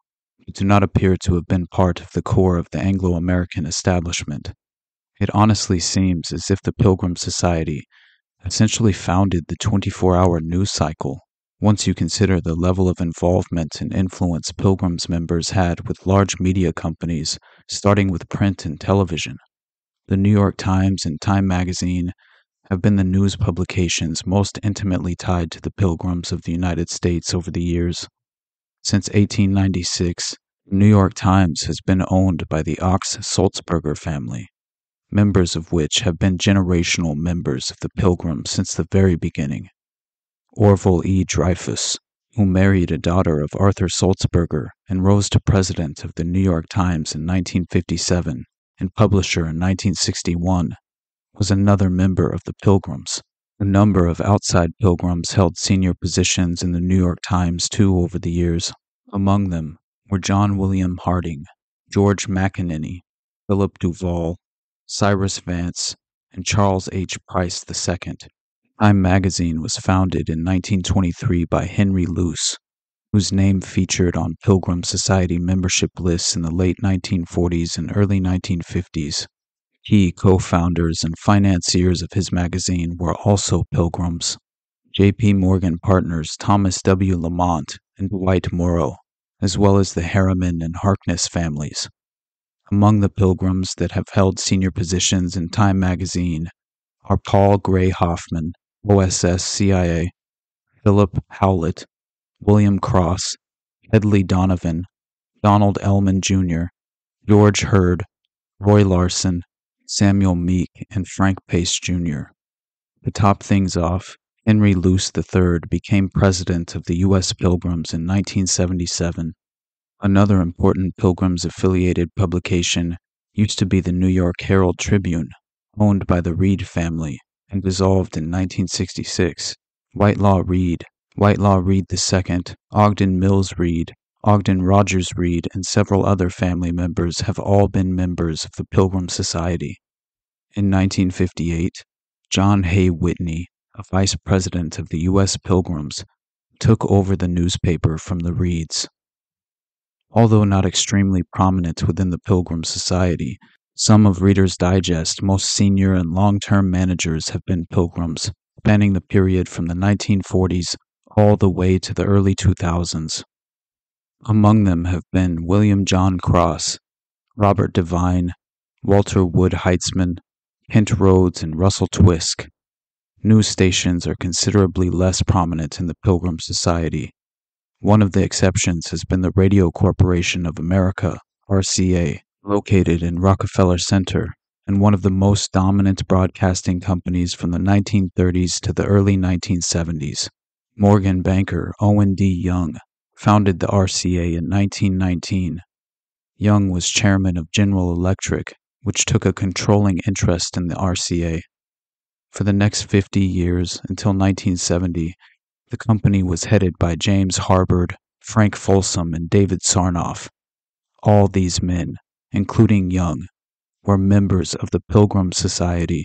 but do not appear to have been part of the core of the Anglo-American establishment. It honestly seems as if the Pilgrim Society essentially founded the 24-hour news cycle, once you consider the level of involvement and influence Pilgrim's members had with large media companies, starting with print and television. The New York Times and Time magazine have been the news publications most intimately tied to the Pilgrims of the United States over the years. Since 1896, the New York Times has been owned by the Ox-Sulzberger family, members of which have been generational members of the Pilgrims since the very beginning. Orville E. Dreyfus, who married a daughter of Arthur Sulzberger and rose to president of the New York Times in 1957 and publisher in 1961, was another member of the Pilgrims. A number of outside Pilgrims held senior positions in the New York Times too over the years. Among them were John William Harding, George McEnany, Philip Duvall, Cyrus Vance, and Charles H. Price II. Time magazine was founded in 1923 by Henry Luce, whose name featured on Pilgrim Society membership lists in the late 1940s and early 1950s. Key co-founders and financiers of his magazine were also Pilgrims: J.P. Morgan partners Thomas W. Lamont and Dwight Morrow, as well as the Harriman and Harkness families. Among the Pilgrims that have held senior positions in Time magazine are Paul Gray Hoffman, OSS CIA, Philip Howlett, William Cross, Hedley Donovan, Donald Ellman Jr., George Hurd, Roy Larson, Samuel Meek, and Frank Pace Jr. To top things off, Henry Luce III became president of the U.S. Pilgrims in 1977. Another important Pilgrims-affiliated publication used to be the New York Herald Tribune, owned by the Reed family, and dissolved in 1966. Whitelaw Reed II, Ogden Mills Reed, Ogden Rogers Reed, and several other family members have all been members of the Pilgrim Society. In 1958, John Hay Whitney, a vice president of the U.S. Pilgrims, took over the newspaper from the Reeds. Although not extremely prominent within the Pilgrim Society, some of Reader's Digest's most senior and long-term managers have been Pilgrims, spanning the period from the 1940s all the way to the early 2000s. Among them have been William John Cross, Robert Devine, Walter Wood Heitzman, Kent Rhodes, and Russell Twisk. News stations are considerably less prominent in the Pilgrim Society. One of the exceptions has been the Radio Corporation of America, RCA, located in Rockefeller Center, and one of the most dominant broadcasting companies from the 1930s to the early 1970s. Morgan banker Owen D. Young founded the RCA in 1919. Young was chairman of General Electric, which took a controlling interest in the RCA. For the next 50 years, until 1970, the company was headed by James Harbord, Frank Folsom, and David Sarnoff. All these men, including Young, were members of the Pilgrim Society.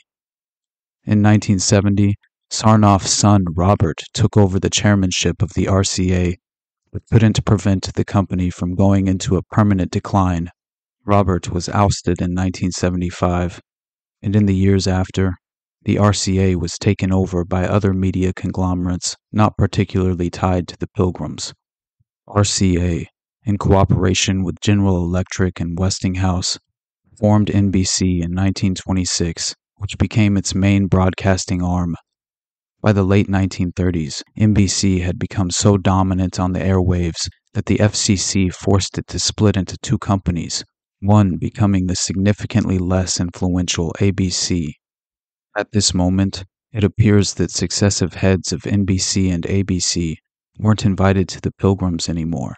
In 1970, Sarnoff's son Robert took over the chairmanship of the RCA, but couldn't prevent the company from going into a permanent decline. Robert was ousted in 1975, and in the years after, the RCA was taken over by other media conglomerates not particularly tied to the Pilgrims. RCA, in cooperation with General Electric and Westinghouse, formed NBC in 1926, which became its main broadcasting arm. By the late 1930s, NBC had become so dominant on the airwaves that the FCC forced it to split into two companies, one becoming the significantly less influential ABC. At this moment, it appears that successive heads of NBC and ABC weren't invited to the Pilgrims anymore.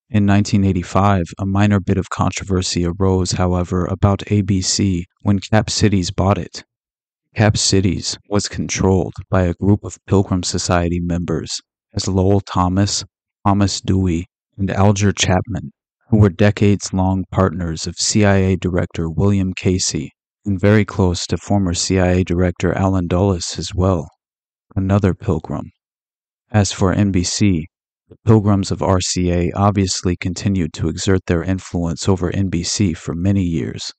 In 1985, a minor bit of controversy arose, however, about ABC when Cap Cities bought it. Cap Cities was controlled by a group of Pilgrim Society members, as Lowell Thomas, Thomas Dewey, and Alger Chapman, who were decades-long partners of CIA Director William Casey, and very close to former CIA Director Allen Dulles as well, another Pilgrim. As for NBC, the Pilgrims of RCA obviously continued to exert their influence over NBC for many years.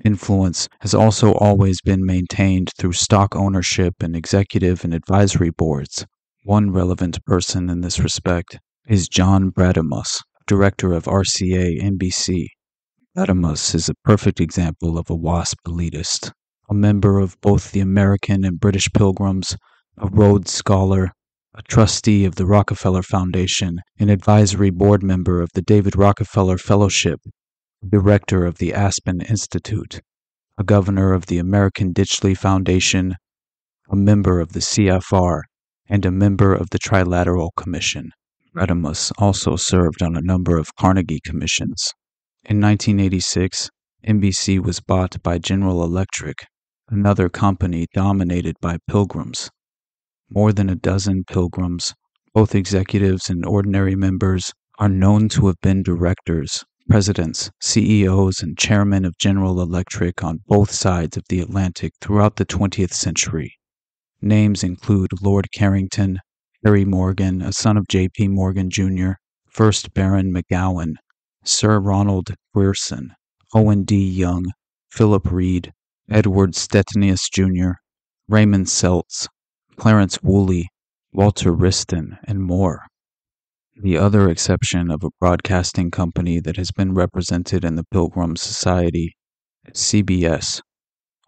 Influence has also always been maintained through stock ownership and executive and advisory boards. One relevant person in this respect is John Brademus, director of RCA NBC. Brademus is a perfect example of a WASP elitist, a member of both the American and British Pilgrims, a Rhodes Scholar, a trustee of the Rockefeller Foundation, an advisory board member of the David Rockefeller Fellowship, director of the Aspen Institute, a governor of the American Ditchley Foundation, a member of the CFR, and a member of the Trilateral Commission. Brademus also served on a number of Carnegie Commissions. In 1986, NBC was bought by General Electric, another company dominated by Pilgrims. More than a dozen Pilgrims, both executives and ordinary members, are known to have been directors, presidents, CEOs, and chairmen of General Electric on both sides of the Atlantic throughout the 20th century. Names include Lord Carrington, Harry Morgan, a son of J.P. Morgan, Jr., 1st Baron McGowan, Sir Ronald Grierson, Owen D. Young, Philip Reed, Edward Stettinius, Jr., Raymond Seltz, Clarence Woolley, Walter Wriston, and more. The other exception of a broadcasting company that has been represented in the Pilgrim Society is CBS.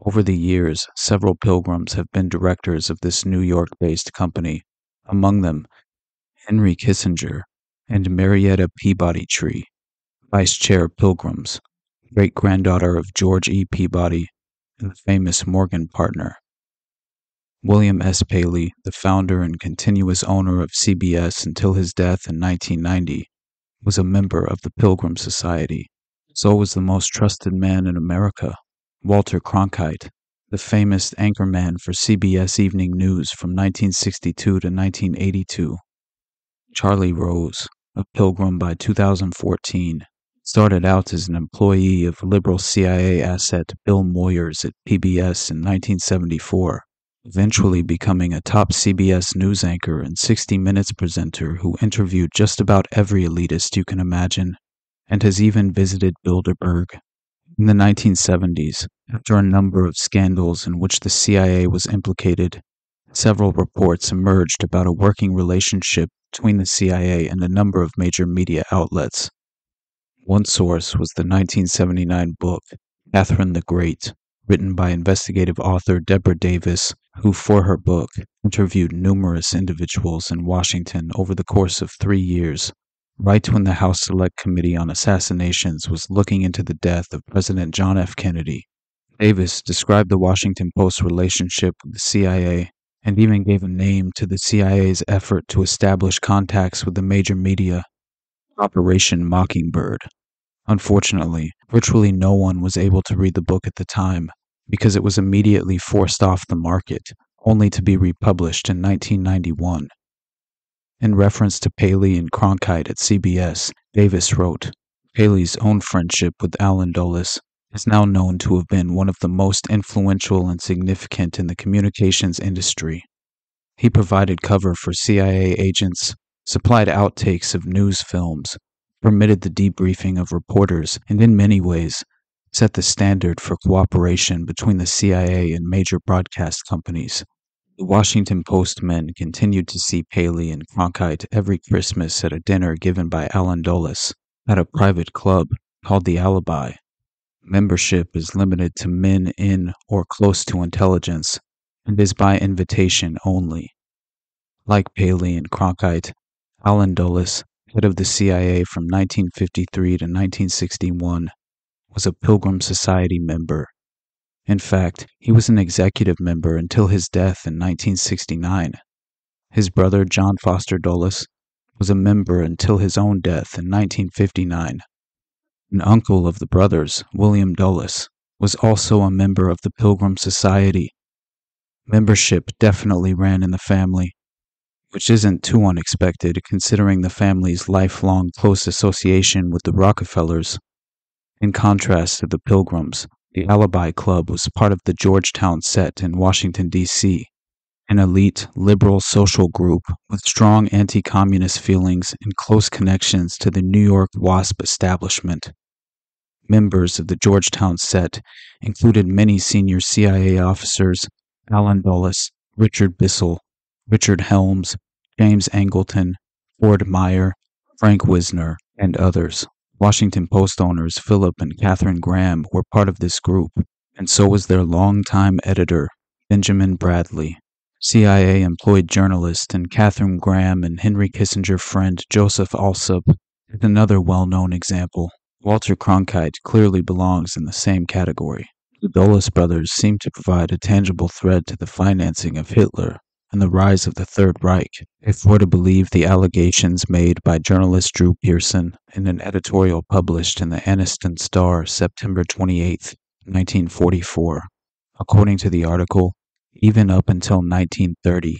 Over the years, several Pilgrims have been directors of this New York-based company, among them Henry Kissinger and Marietta Peabody Tree, Vice Chair Pilgrims, great-granddaughter of George E. Peabody, and the famous Morgan partner. William S. Paley, the founder and continuous owner of CBS until his death in 1990, was a member of the Pilgrim Society. So was the most trusted man in America, Walter Cronkite, the famous anchorman for CBS Evening News from 1962 to 1982. Charlie Rose, a Pilgrim by 2014, started out as an employee of liberal CIA asset Bill Moyers at PBS in 1974. Eventually becoming a top CBS news anchor and 60 Minutes presenter who interviewed just about every elitist you can imagine, and has even visited Bilderberg. In the 1970s, after a number of scandals in which the CIA was implicated, several reports emerged about a working relationship between the CIA and a number of major media outlets. One source was the 1979 book, Catherine the Great, written by investigative author Deborah Davis, who, for her book, interviewed numerous individuals in Washington over the course of 3 years, right when the House Select Committee on Assassinations was looking into the death of President John F. Kennedy. Davis described the Washington Post's relationship with the CIA and even gave a name to the CIA's effort to establish contacts with the major media, Operation Mockingbird. Unfortunately, virtually no one was able to read the book at the time, because it was immediately forced off the market, only to be republished in 1991. In reference to Paley and Cronkite at CBS, Davis wrote, Paley's own friendship with Allen Dulles is now known to have been one of the most influential and significant in the communications industry. He provided cover for CIA agents, supplied outtakes of news films, permitted the debriefing of reporters, and in many ways, set the standard for cooperation between the CIA and major broadcast companies. The Washington Post men continued to see Paley and Cronkite every Christmas at a dinner given by Allen Dulles at a private club called The Alibi. Membership is limited to men in or close to intelligence and is by invitation only. Like Paley and Cronkite, Allen Dulles, head of the CIA from 1953 to 1961, was a Pilgrim Society member. In fact, he was an executive member until his death in 1969. His brother, John Foster Dulles, was a member until his own death in 1959. An uncle of the brothers, William Dulles, was also a member of the Pilgrim Society. Membership definitely ran in the family, which isn't too unexpected considering the family's lifelong close association with the Rockefellers. In contrast to the Pilgrims, the Alibi Club was part of the Georgetown set in Washington, D.C., an elite, liberal social group with strong anti-communist feelings and close connections to the New York WASP establishment. Members of the Georgetown set included many senior CIA officers: Allen Dulles, Richard Bissell, Richard Helms, James Angleton, Ford Meyer, Frank Wisner, and others. Washington Post owners Philip and Catherine Graham were part of this group, and so was their longtime editor, Benjamin Bradley. CIA employed journalist and Catherine Graham and Henry Kissinger friend Joseph Alsop is another well-known example. Walter Cronkite clearly belongs in the same category. The Dulles brothers seem to provide a tangible thread to the financing of Hitler and the rise of the Third Reich, if we're to believe the allegations made by journalist Drew Pearson in an editorial published in the Anniston Star September 28, 1944. According to the article, even up until 1930,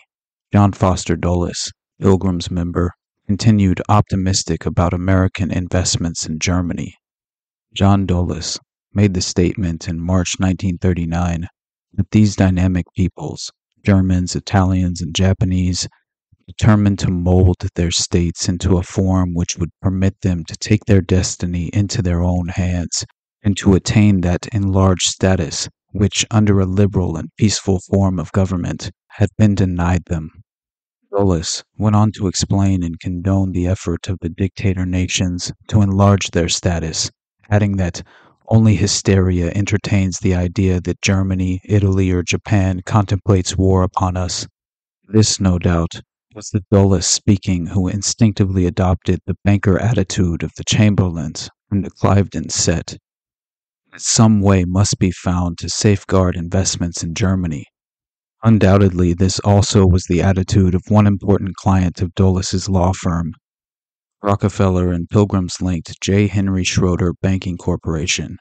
John Foster Dulles, Pilgrims member, continued optimistic about American investments in Germany. John Dulles made the statement in March 1939 that these dynamic peoples, Germans, Italians, and Japanese, determined to mold their states into a form which would permit them to take their destiny into their own hands and to attain that enlarged status which, under a liberal and peaceful form of government, had been denied them. Dulles went on to explain and condone the effort of the dictator nations to enlarge their status, adding that only hysteria entertains the idea that Germany, Italy, or Japan contemplates war upon us. This, no doubt, was the Dulles speaking who instinctively adopted the banker attitude of the Chamberlains from the Cliveden set. That some way must be found to safeguard investments in Germany. Undoubtedly, this also was the attitude of one important client of Dulles's law firm, Rockefeller and Pilgrims-linked J. Henry Schroeder Banking Corporation.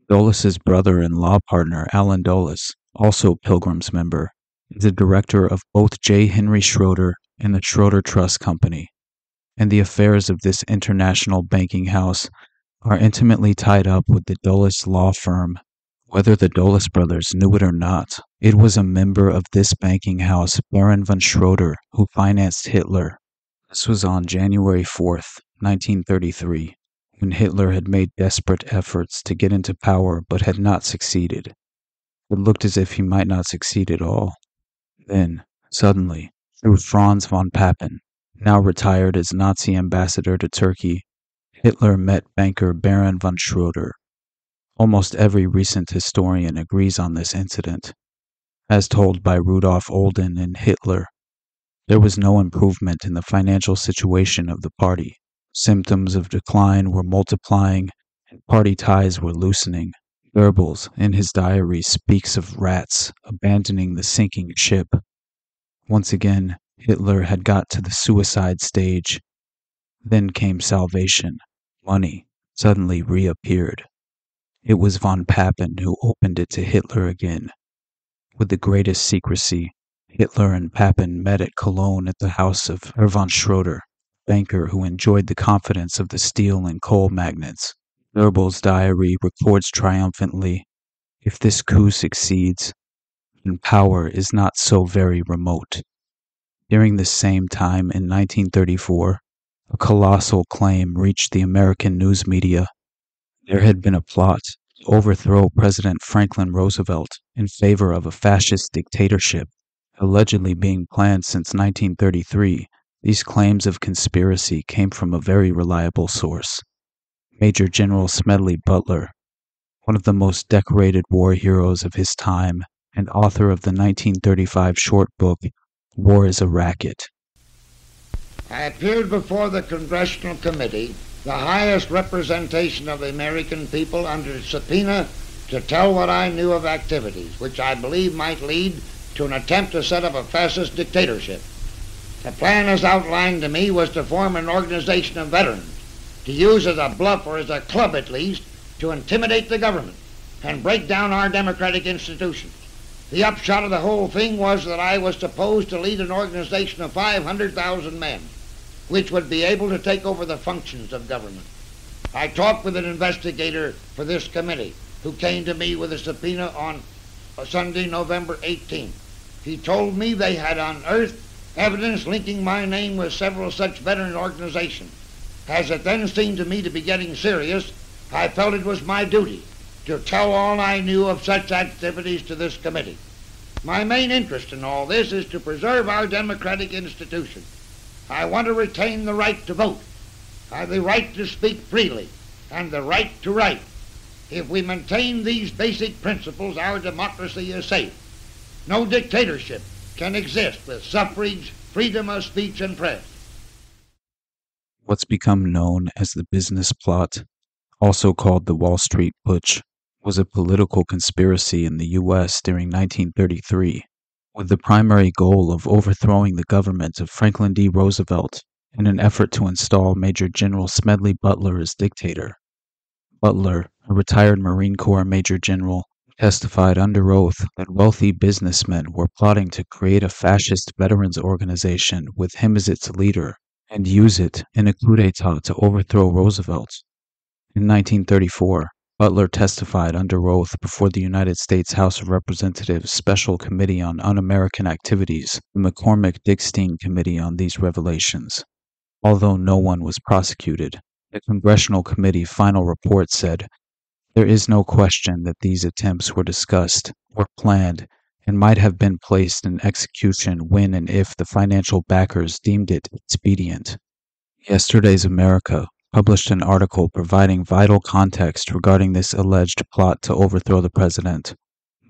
Dulles's brother and law partner, Allen Dulles, also Pilgrims member, is a director of both J. Henry Schroeder and the Schroeder Trust Company, and the affairs of this international banking house are intimately tied up with the Dulles law firm. Whether the Dulles brothers knew it or not, it was a member of this banking house, Baron von Schroeder, who financed Hitler. This was on January 4th, 1933, when Hitler had made desperate efforts to get into power but had not succeeded. It looked as if he might not succeed at all. Then, suddenly, through Franz von Papen, now retired as Nazi ambassador to Turkey, Hitler met banker Baron von Schroeder. Almost every recent historian agrees on this incident. As told by Rudolf Olden and Hitler, there was no improvement in the financial situation of the party. Symptoms of decline were multiplying, and party ties were loosening. Goebbels, in his diary, speaks of rats abandoning the sinking ship. Once again, Hitler had got to the suicide stage. Then came salvation. Money suddenly reappeared. It was von Papen who opened it to Hitler again. With the greatest secrecy, Hitler and Papen met at Cologne at the house of Herr von Schroeder, banker who enjoyed the confidence of the steel and coal magnates. Goebbels' diary records triumphantly, "If this coup succeeds, then power is not so very remote." During this same time in 1934, a colossal claim reached the American news media. There had been a plot to overthrow President Franklin Roosevelt in favor of a fascist dictatorship, allegedly being planned since 1933. These claims of conspiracy came from a very reliable source, Major General Smedley Butler. one of the most decorated war heroes of his time and author of the 1935 short book, War is a Racket. I appeared before the Congressional Committee, the highest representation of the American people, under subpoena to tell what I knew of activities which I believe might lead to an attempt to set up a fascist dictatorship. The plan as outlined to me was to form an organization of veterans, to use as a bluff, or as a club at least, to intimidate the government and break down our democratic institutions. The upshot of the whole thing was that I was supposed to lead an organization of 500,000 men, which would be able to take over the functions of government. I talked with an investigator for this committee who came to me with a subpoena on Sunday, November 18th. He told me they had unearthed evidence linking my name with several such veteran organizations. As it then seemed to me to be getting serious, I felt it was my duty to tell all I knew of such activities to this committee. My main interest in all this is to preserve our democratic institutions. I want to retain the right to vote, the right to speak freely, and the right to write. If we maintain these basic principles, our democracy is safe. No dictatorship can exist with suffrage, freedom of speech, and press. What's become known as the business plot, also called the Wall Street Putsch, was a political conspiracy in the U.S. during 1933, with the primary goal of overthrowing the government of Franklin D. Roosevelt in an effort to install Major General Smedley Butler as dictator. Butler, a retired Marine Corps Major General, testified under oath that wealthy businessmen were plotting to create a fascist veterans organization with him as its leader and use it in a coup d'etat to overthrow Roosevelt. In 1934, Butler testified under oath before the United States House of Representatives Special Committee on Un-American Activities, the McCormick-Dickstein Committee on these revelations. Although no one was prosecuted, the Congressional Committee final report said, "There is no question that these attempts were discussed, were planned, and might have been placed in execution when and if the financial backers deemed it expedient." Yesterday's America published an article providing vital context regarding this alleged plot to overthrow the president.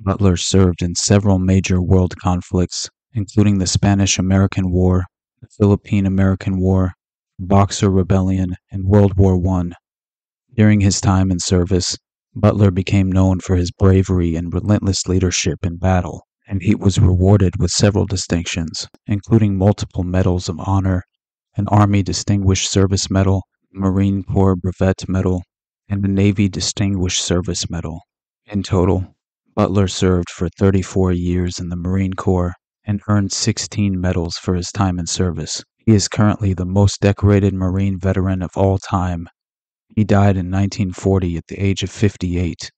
Butler served in several major world conflicts, including the Spanish-American War, the Philippine-American War, the Boxer Rebellion, and World War I. During his time in service, Butler became known for his bravery and relentless leadership in battle, and he was rewarded with several distinctions, including multiple medals of honor, an Army Distinguished Service Medal, Marine Corps Brevet Medal, and the Navy Distinguished Service Medal. In total, Butler served for 34 years in the Marine Corps and earned 16 medals for his time in service. He is currently the most decorated Marine veteran of all time. He died in 1940 at the age of 58.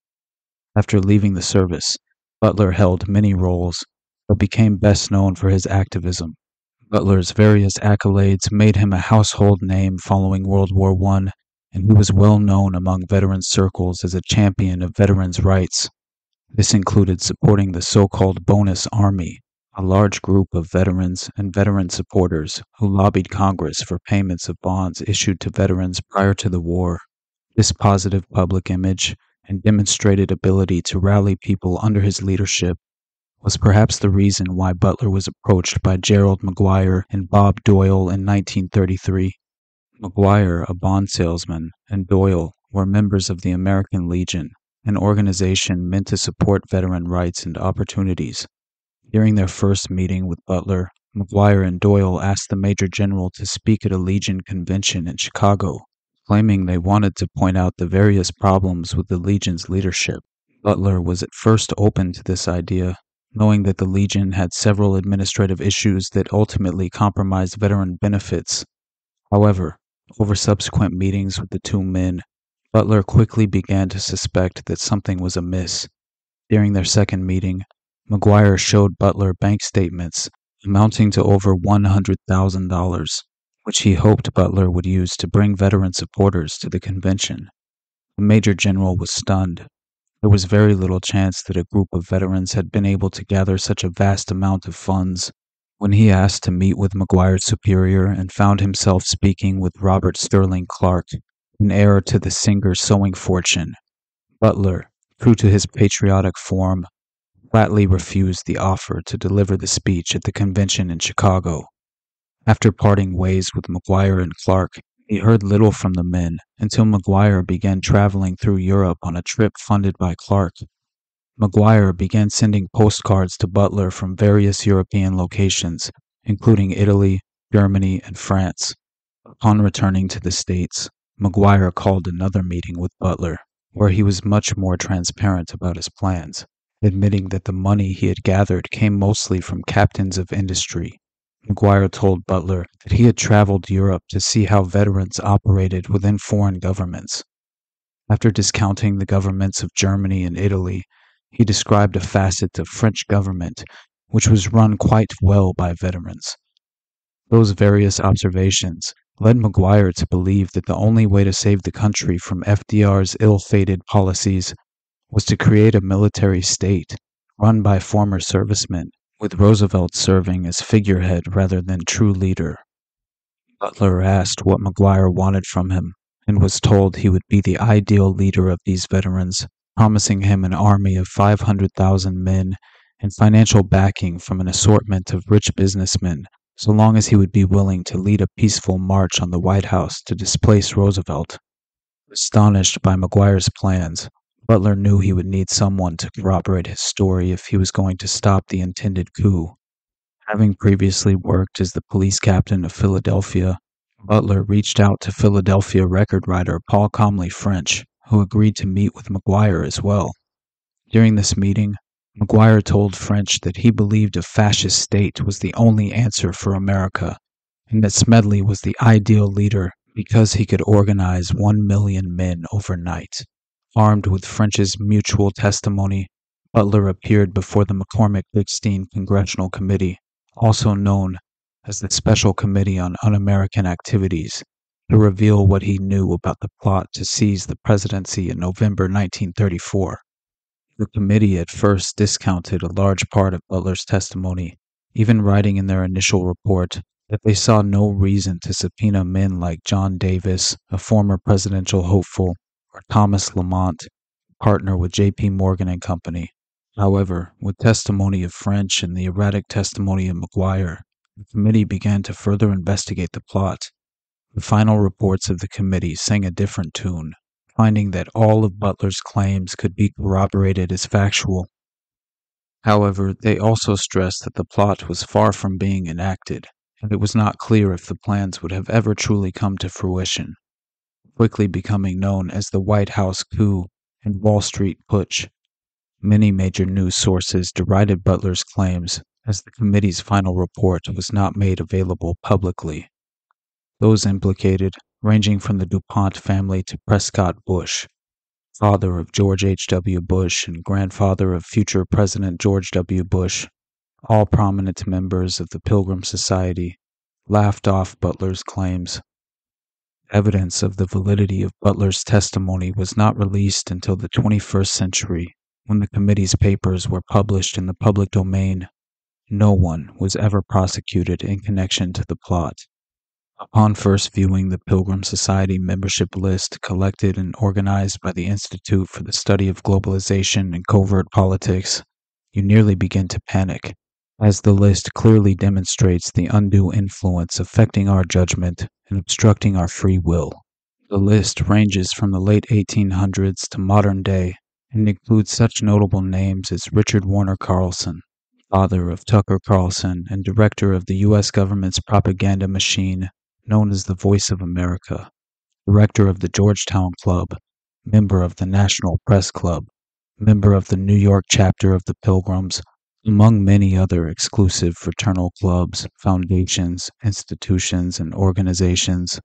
After leaving the service, Butler held many roles, but became best known for his activism. Butler's various accolades made him a household name following World War I, and he was well known among veteran circles as a champion of veterans' rights. This included supporting the so-called Bonus Army, a large group of veterans and veteran supporters who lobbied Congress for payments of bonds issued to veterans prior to the war. This positive public image and demonstrated ability to rally people under his leadership was perhaps the reason why Butler was approached by Gerald McGuire and Bob Doyle in 1933. McGuire, a bond salesman, and Doyle were members of the American Legion, an organization meant to support veteran rights and opportunities. During their first meeting with Butler, McGuire and Doyle asked the Major General to speak at a Legion convention in Chicago, claiming they wanted to point out the various problems with the Legion's leadership. Butler was at first open to this idea, knowing that the Legion had several administrative issues that ultimately compromised veteran benefits. However, over subsequent meetings with the two men, Butler quickly began to suspect that something was amiss. During their second meeting, McGuire showed Butler bank statements amounting to over $100,000, which he hoped Butler would use to bring veteran supporters to the convention. The Major General was stunned. There was very little chance that a group of veterans had been able to gather such a vast amount of funds. When he asked to meet with McGuire's superior and found himself speaking with Robert Sterling Clark, an heir to the Singer sewing fortune, Butler, True to his patriotic form, flatly refused the offer to deliver the speech at the convention in Chicago. After parting ways with McGuire and Clark, he heard little from the men until McGuire began traveling through Europe on a trip funded by Clark. McGuire began sending postcards to Butler from various European locations, including Italy, Germany, and France. Upon returning to the States, McGuire called another meeting with Butler, where he was much more transparent about his plans, admitting that the money he had gathered came mostly from captains of industry. McGuire told Butler that he had traveled Europe to see how veterans operated within foreign governments. After discounting the governments of Germany and Italy, he described a facet of French government which was run quite well by veterans. Those various observations led McGuire to believe that the only way to save the country from FDR's ill-fated policies was to create a military state run by former servicemen, with Roosevelt serving as figurehead rather than true leader. Butler asked what McGuire wanted from him, and was told he would be the ideal leader of these veterans, promising him an army of 500,000 men and financial backing from an assortment of rich businessmen, so long as he would be willing to lead a peaceful march on the White House to displace Roosevelt. Astonished by McGuire's plans, Butler knew he would need someone to corroborate his story if he was going to stop the intended coup. Having previously worked as the police captain of Philadelphia, Butler reached out to Philadelphia record writer Paul Comley French, who agreed to meet with McGuire as well. During this meeting, McGuire told French that he believed a fascist state was the only answer for America, and that Smedley was the ideal leader because he could organize 1 million men overnight. Armed with French's mutual testimony, Butler appeared before the McCormick-Dickstein Congressional Committee, also known as the Special Committee on Un-American Activities, to reveal what he knew about the plot to seize the presidency in November 1934. The committee at first discounted a large part of Butler's testimony, even writing in their initial report that they saw no reason to subpoena men like John Davis, a former presidential hopeful, or Thomas Lamont, partner with J.P. Morgan and Company. However, with testimony of French and the erratic testimony of McGuire, the committee began to further investigate the plot. The final reports of the committee sang a different tune, finding that all of Butler's claims could be corroborated as factual. However, they also stressed that the plot was far from being enacted, and it was not clear if the plans would have ever truly come to fruition, quickly becoming known as the White House coup and Wall Street putsch. Many major news sources derided Butler's claims, as the committee's final report was not made available publicly. Those implicated, ranging from the DuPont family to Prescott Bush, father of George H.W. Bush and grandfather of future President George W. Bush, all prominent members of the Pilgrim Society, laughed off Butler's claims. Evidence of the validity of Butler's testimony was not released until the 21st century, when the committee's papers were published in the public domain. No one was ever prosecuted in connection to the plot. Upon first viewing the Pilgrim Society membership list collected and organized by the Institute for the Study of Globalization and Covert Politics, you nearly begin to panic, as the list clearly demonstrates the undue influence affecting our judgment and obstructing our free will. The list ranges from the late 1800s to modern day and includes such notable names as Richard Warner Carlson, father of Tucker Carlson and director of the U.S. government's propaganda machine known as the Voice of America, director of the Georgetown Club, member of the National Press Club, member of the New York chapter of the Pilgrims, among many other exclusive fraternal clubs, foundations, institutions, and organizations.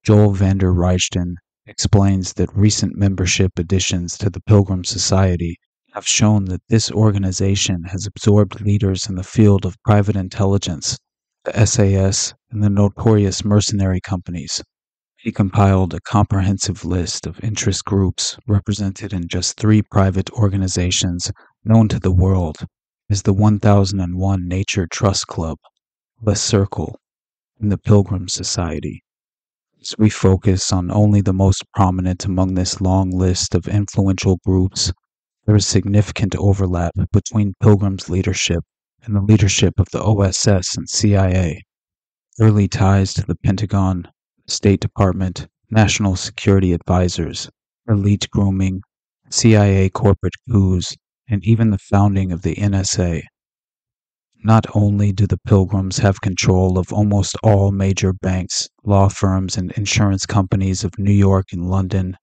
Joel Vander Reichten explains that recent membership additions to the Pilgrim Society have shown that this organization has absorbed leaders in the field of private intelligence, the SAS, and the notorious mercenary companies. He compiled a comprehensive list of interest groups represented in just 3 private organizations known to the world as the 1001 Nature Trust Club, the Circle, and the Pilgrim Society. As we focus on only the most prominent among this long list of influential groups, There is significant overlap between Pilgrims' leadership and the leadership of the OSS and CIA. Early ties to the Pentagon, State Department, National Security Advisors, elite grooming, CIA corporate coups, and even the founding of the NSA. Not only do the Pilgrims have control of almost all major banks, law firms, and insurance companies of New York and London,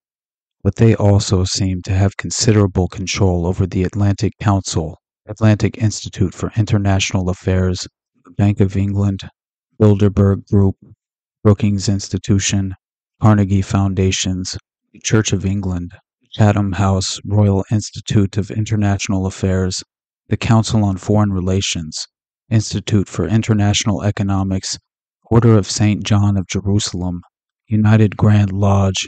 but they also seem to have considerable control over the Atlantic Council, Atlantic Institute for International Affairs, the Bank of England, Bilderberg Group, Brookings Institution, Carnegie Foundations, the Church of England, Chatham House Royal Institute of International Affairs, the Council on Foreign Relations, Institute for International Economics, Order of St. John of Jerusalem, United Grand Lodge,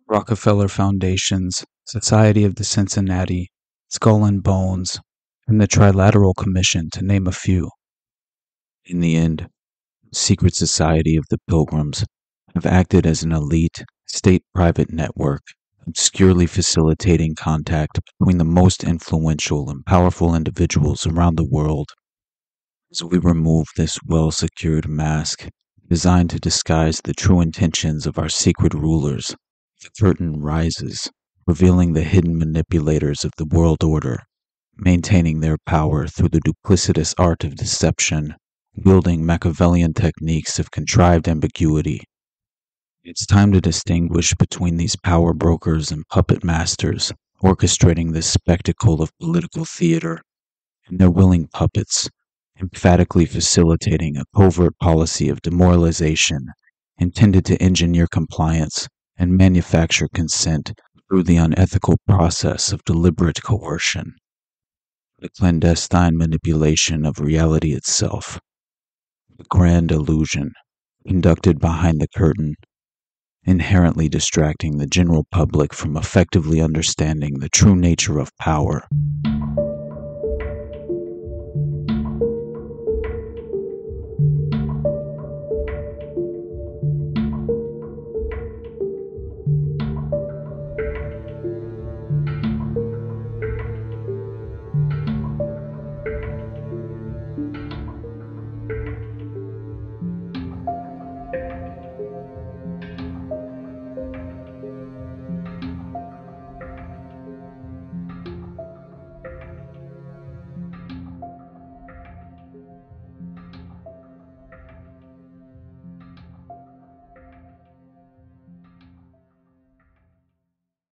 Rockefeller Foundations, Society of the Cincinnati, Skull and Bones, and the Trilateral Commission, to name a few. In the end, the secret society of the Pilgrims have acted as an elite, state-private network, obscurely facilitating contact between the most influential and powerful individuals around the world. As we remove this well-secured mask, designed to disguise the true intentions of our secret rulers, the curtain rises, revealing the hidden manipulators of the world order, maintaining their power through the duplicitous art of deception, wielding Machiavellian techniques of contrived ambiguity. It's time to distinguish between these power brokers and puppet masters orchestrating this spectacle of political theater, and their willing puppets, emphatically facilitating a covert policy of demoralization intended to engineer compliance and manufacture consent through the unethical process of deliberate coercion, the clandestine manipulation of reality itself, the grand illusion conducted behind the curtain, inherently distracting the general public from effectively understanding the true nature of power.